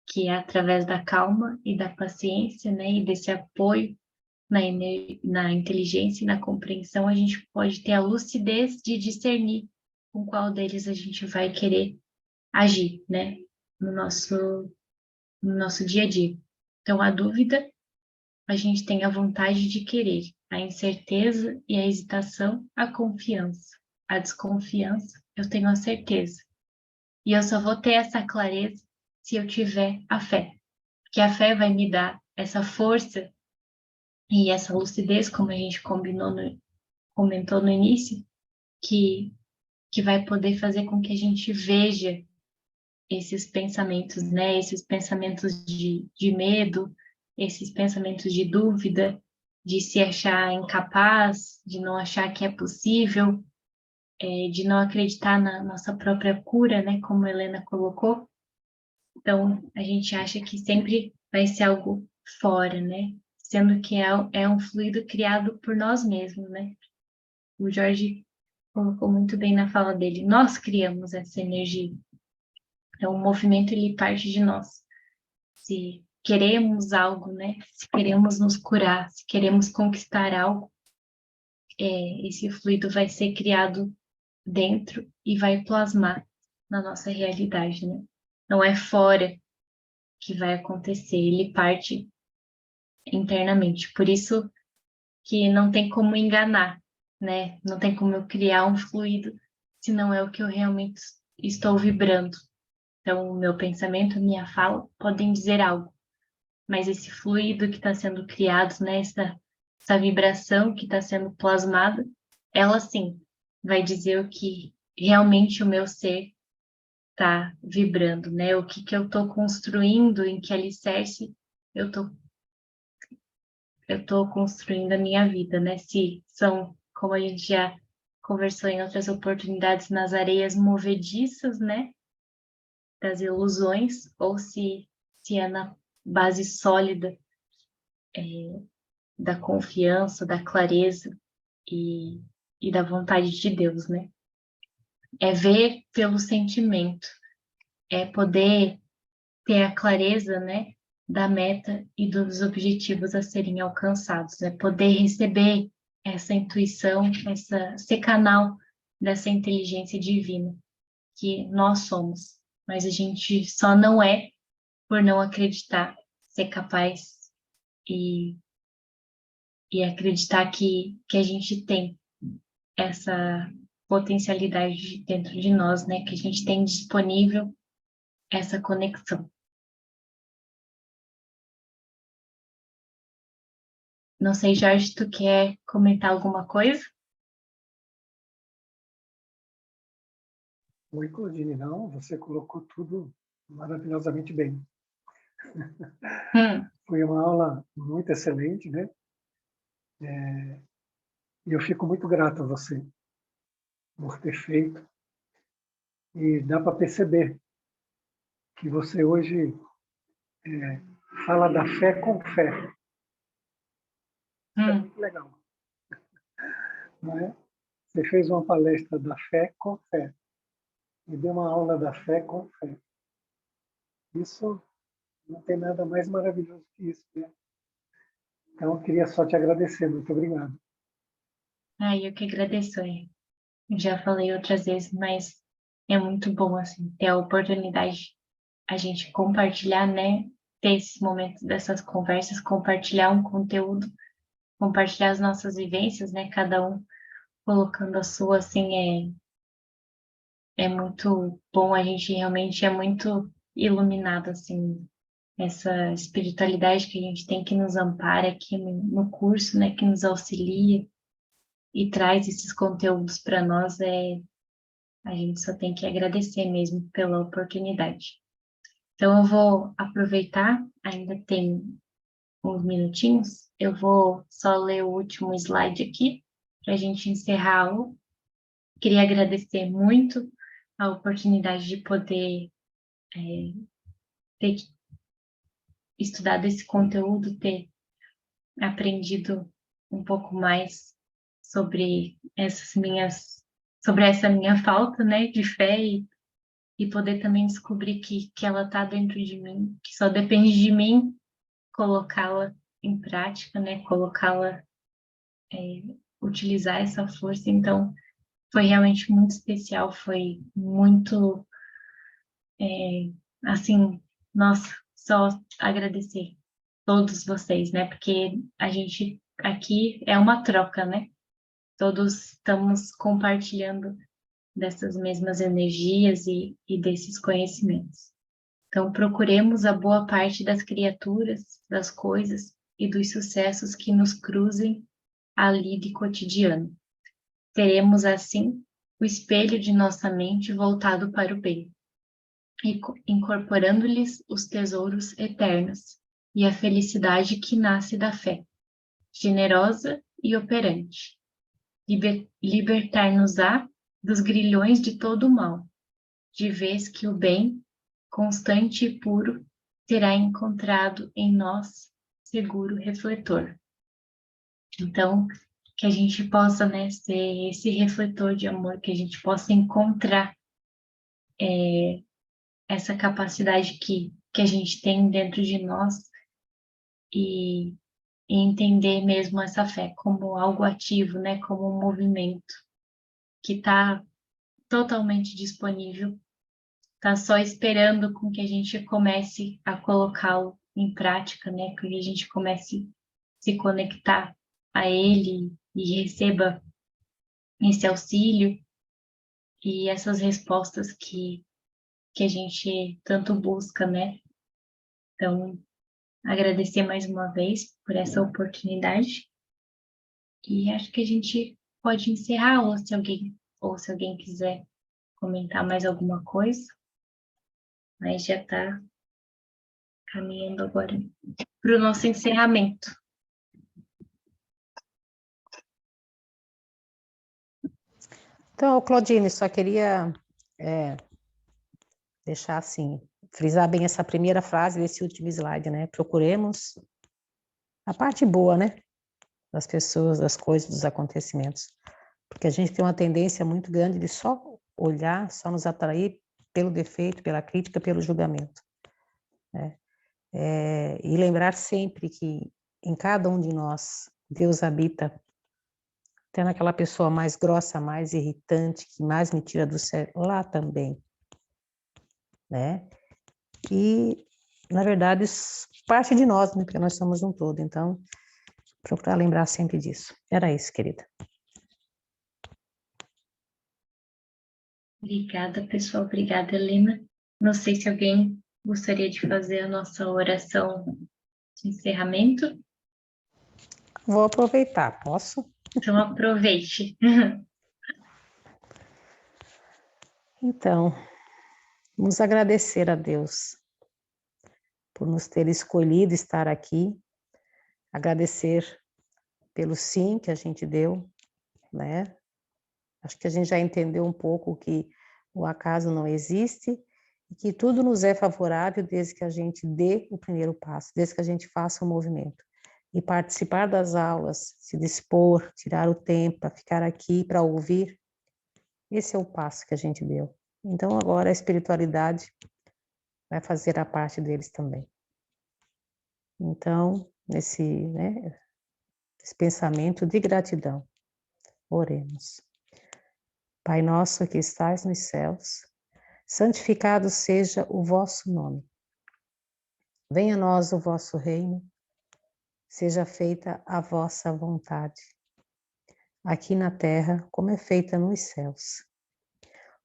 Que é através da calma e da paciência, né? E desse apoio na inteligência e na compreensão, a gente pode ter a lucidez de discernir com qual deles a gente vai querer agir, né? No nosso dia a dia. Então, a dúvida, a gente tem a vontade de querer, a incerteza e a hesitação, a confiança. A desconfiança, eu tenho a certeza. E eu só vou ter essa clareza se eu tiver a fé. Porque a fé vai me dar essa força e essa lucidez, como a gente comentou no início, que vai poder fazer com que a gente veja esses pensamentos, né? Esses pensamentos de medo, esses pensamentos de dúvida, de se achar incapaz, de não achar que é possível, de não acreditar na nossa própria cura, né? Como a Helena colocou. Então, a gente acha que sempre vai ser algo fora, né? Sendo que é um fluido criado por nós mesmos, né? O Jorge colocou muito bem na fala dele. Nós criamos essa energia. Então, o movimento, ele parte de nós. Se queremos algo, né? Se queremos nos curar, se queremos conquistar algo, esse fluido vai ser criado dentro e vai plasmar na nossa realidade, né? Não é fora que vai acontecer, ele parte internamente. Por isso que não tem como enganar, né? Não tem como eu criar um fluido se não é o que eu realmente estou vibrando. Então, o meu pensamento, minha fala podem dizer algo, mas esse fluido que está sendo criado, né? Essa vibração que está sendo plasmada, ela sim vai dizer o que realmente o meu ser está vibrando, né? O que eu estou construindo, em que alicerce eu estou construindo a minha vida, né? Se são, como a gente já conversou em outras oportunidades, nas areias movediças, né? Das ilusões, ou se é na base sólida da confiança, da clareza e da vontade de Deus, né? É ver pelo sentimento, é poder ter a clareza, né? Da meta e dos objetivos a serem alcançados, é poder receber essa intuição, ser canal dessa inteligência divina que nós somos, mas a gente só não é por não acreditar, ser capaz e, e acreditar que a gente tem essa potencialidade dentro de nós, né? Que a gente tem disponível essa conexão. Não sei, Jorge, tu quer comentar alguma coisa? Oi, Claudine, não, você colocou tudo maravilhosamente bem. Foi uma aula muito excelente, né? E eu fico muito grato a você por ter feito. E dá para perceber que você hoje fala da fé com fé. Isso é muito legal, não é? Você fez uma palestra da fé com fé e deu uma aula da fé com fé. Isso não tem nada mais maravilhoso que isso, né? Então, eu queria só te agradecer. Muito obrigado. Eu que agradeço. Já falei outras vezes, mas é muito bom, assim, ter a oportunidade a gente compartilhar, né? Ter esses momentos dessas conversas, compartilhar um conteúdo, compartilhar as nossas vivências, né? Cada um colocando a sua, assim, é muito bom. A gente realmente é muito iluminado, assim, essa espiritualidade que a gente tem que nos ampara aqui no curso, né? Que nos auxilia e traz esses conteúdos para nós, a gente só tem que agradecer mesmo pela oportunidade. Então, eu vou aproveitar, ainda tem uns minutinhos, eu vou só ler o último slide aqui, para a gente encerrá-lo. Queria agradecer muito a oportunidade de poder ter estudado esse conteúdo, ter aprendido um pouco mais sobre sobre essa minha falta, né, de fé e poder também descobrir que ela está dentro de mim, que só depende de mim colocá-la em prática, né, utilizar essa força. Então, foi realmente muito especial, foi muito, assim, nossa, só agradecer todos vocês, né, porque a gente aqui é uma troca, né, todos estamos compartilhando dessas mesmas energias e desses conhecimentos. Então, procuremos a boa parte das criaturas, das coisas e dos sucessos que nos cruzem ali de cotidiano. Teremos, assim, o espelho de nossa mente voltado para o bem, incorporando-lhes os tesouros eternos e a felicidade que nasce da fé, generosa e operante. Libertar-nos-á dos grilhões de todo o mal, de vez que o bem, constante e puro, terá encontrado em nós seguro refletor. Então, que a gente possa, né, ser esse refletor de amor, que a gente possa encontrar essa capacidade que a gente tem dentro de nós e, e entender mesmo essa fé como algo ativo, né, como um movimento que está totalmente disponível, está só esperando com que a gente comece a colocá-lo em prática, né, que a gente comece a se conectar a ele e receba esse auxílio e essas respostas que a gente tanto busca, né? Então, agradecer mais uma vez por essa oportunidade e acho que a gente pode encerrar, ou se alguém quiser comentar mais alguma coisa, mas já está caminhando agora para o nosso encerramento. Então, Claudine, só queria deixar assim, frisar bem essa primeira frase desse último slide, né? Procuremos a parte boa, né? Das pessoas, das coisas, dos acontecimentos. Porque a gente tem uma tendência muito grande de só olhar, só nos atrair pelo defeito, pela crítica, pelo julgamento, né? E lembrar sempre que em cada um de nós, Deus habita, até naquela pessoa mais grossa, mais irritante, que mais me tira do sério, lá também, né? E, na verdade, parte de nós, né? Porque nós somos um todo, então, procurar lembrar sempre disso. Era isso, querida. Obrigada, pessoal. Obrigada, Helena. Não sei se alguém gostaria de fazer a nossa oração de encerramento. Vou aproveitar, posso? Então, aproveite. Então, vamos agradecer a Deus por nos ter escolhido estar aqui, agradecer pelo sim que a gente deu, né? Acho que a gente já entendeu um pouco que o acaso não existe e que tudo nos é favorável desde que a gente dê o primeiro passo, desde que a gente faça o movimento. E participar das aulas, se dispor, tirar o tempo para ficar aqui, para ouvir, esse é o passo que a gente deu. Então, agora a espiritualidade vai fazer a parte deles também. Então, esse pensamento de gratidão, oremos. Pai nosso que estais nos céus, santificado seja o vosso nome. Venha a nós o vosso reino, seja feita a vossa vontade, aqui na terra como é feita nos céus.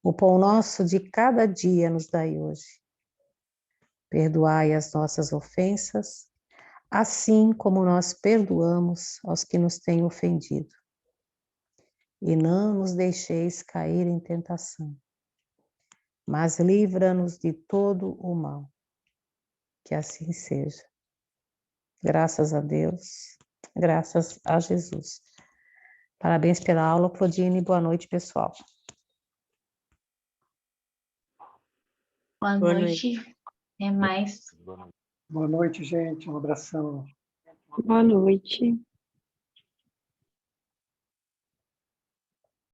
O pão nosso de cada dia nos dai hoje. Perdoai as nossas ofensas, assim como nós perdoamos aos que nos têm ofendido. E não nos deixeis cair em tentação, mas livra-nos de todo o mal. Que assim seja. Graças a Deus, graças a Jesus. Parabéns pela aula, Claudine. Boa noite, pessoal. Boa noite. Até mais. Boa noite, gente. Um abração. Boa noite.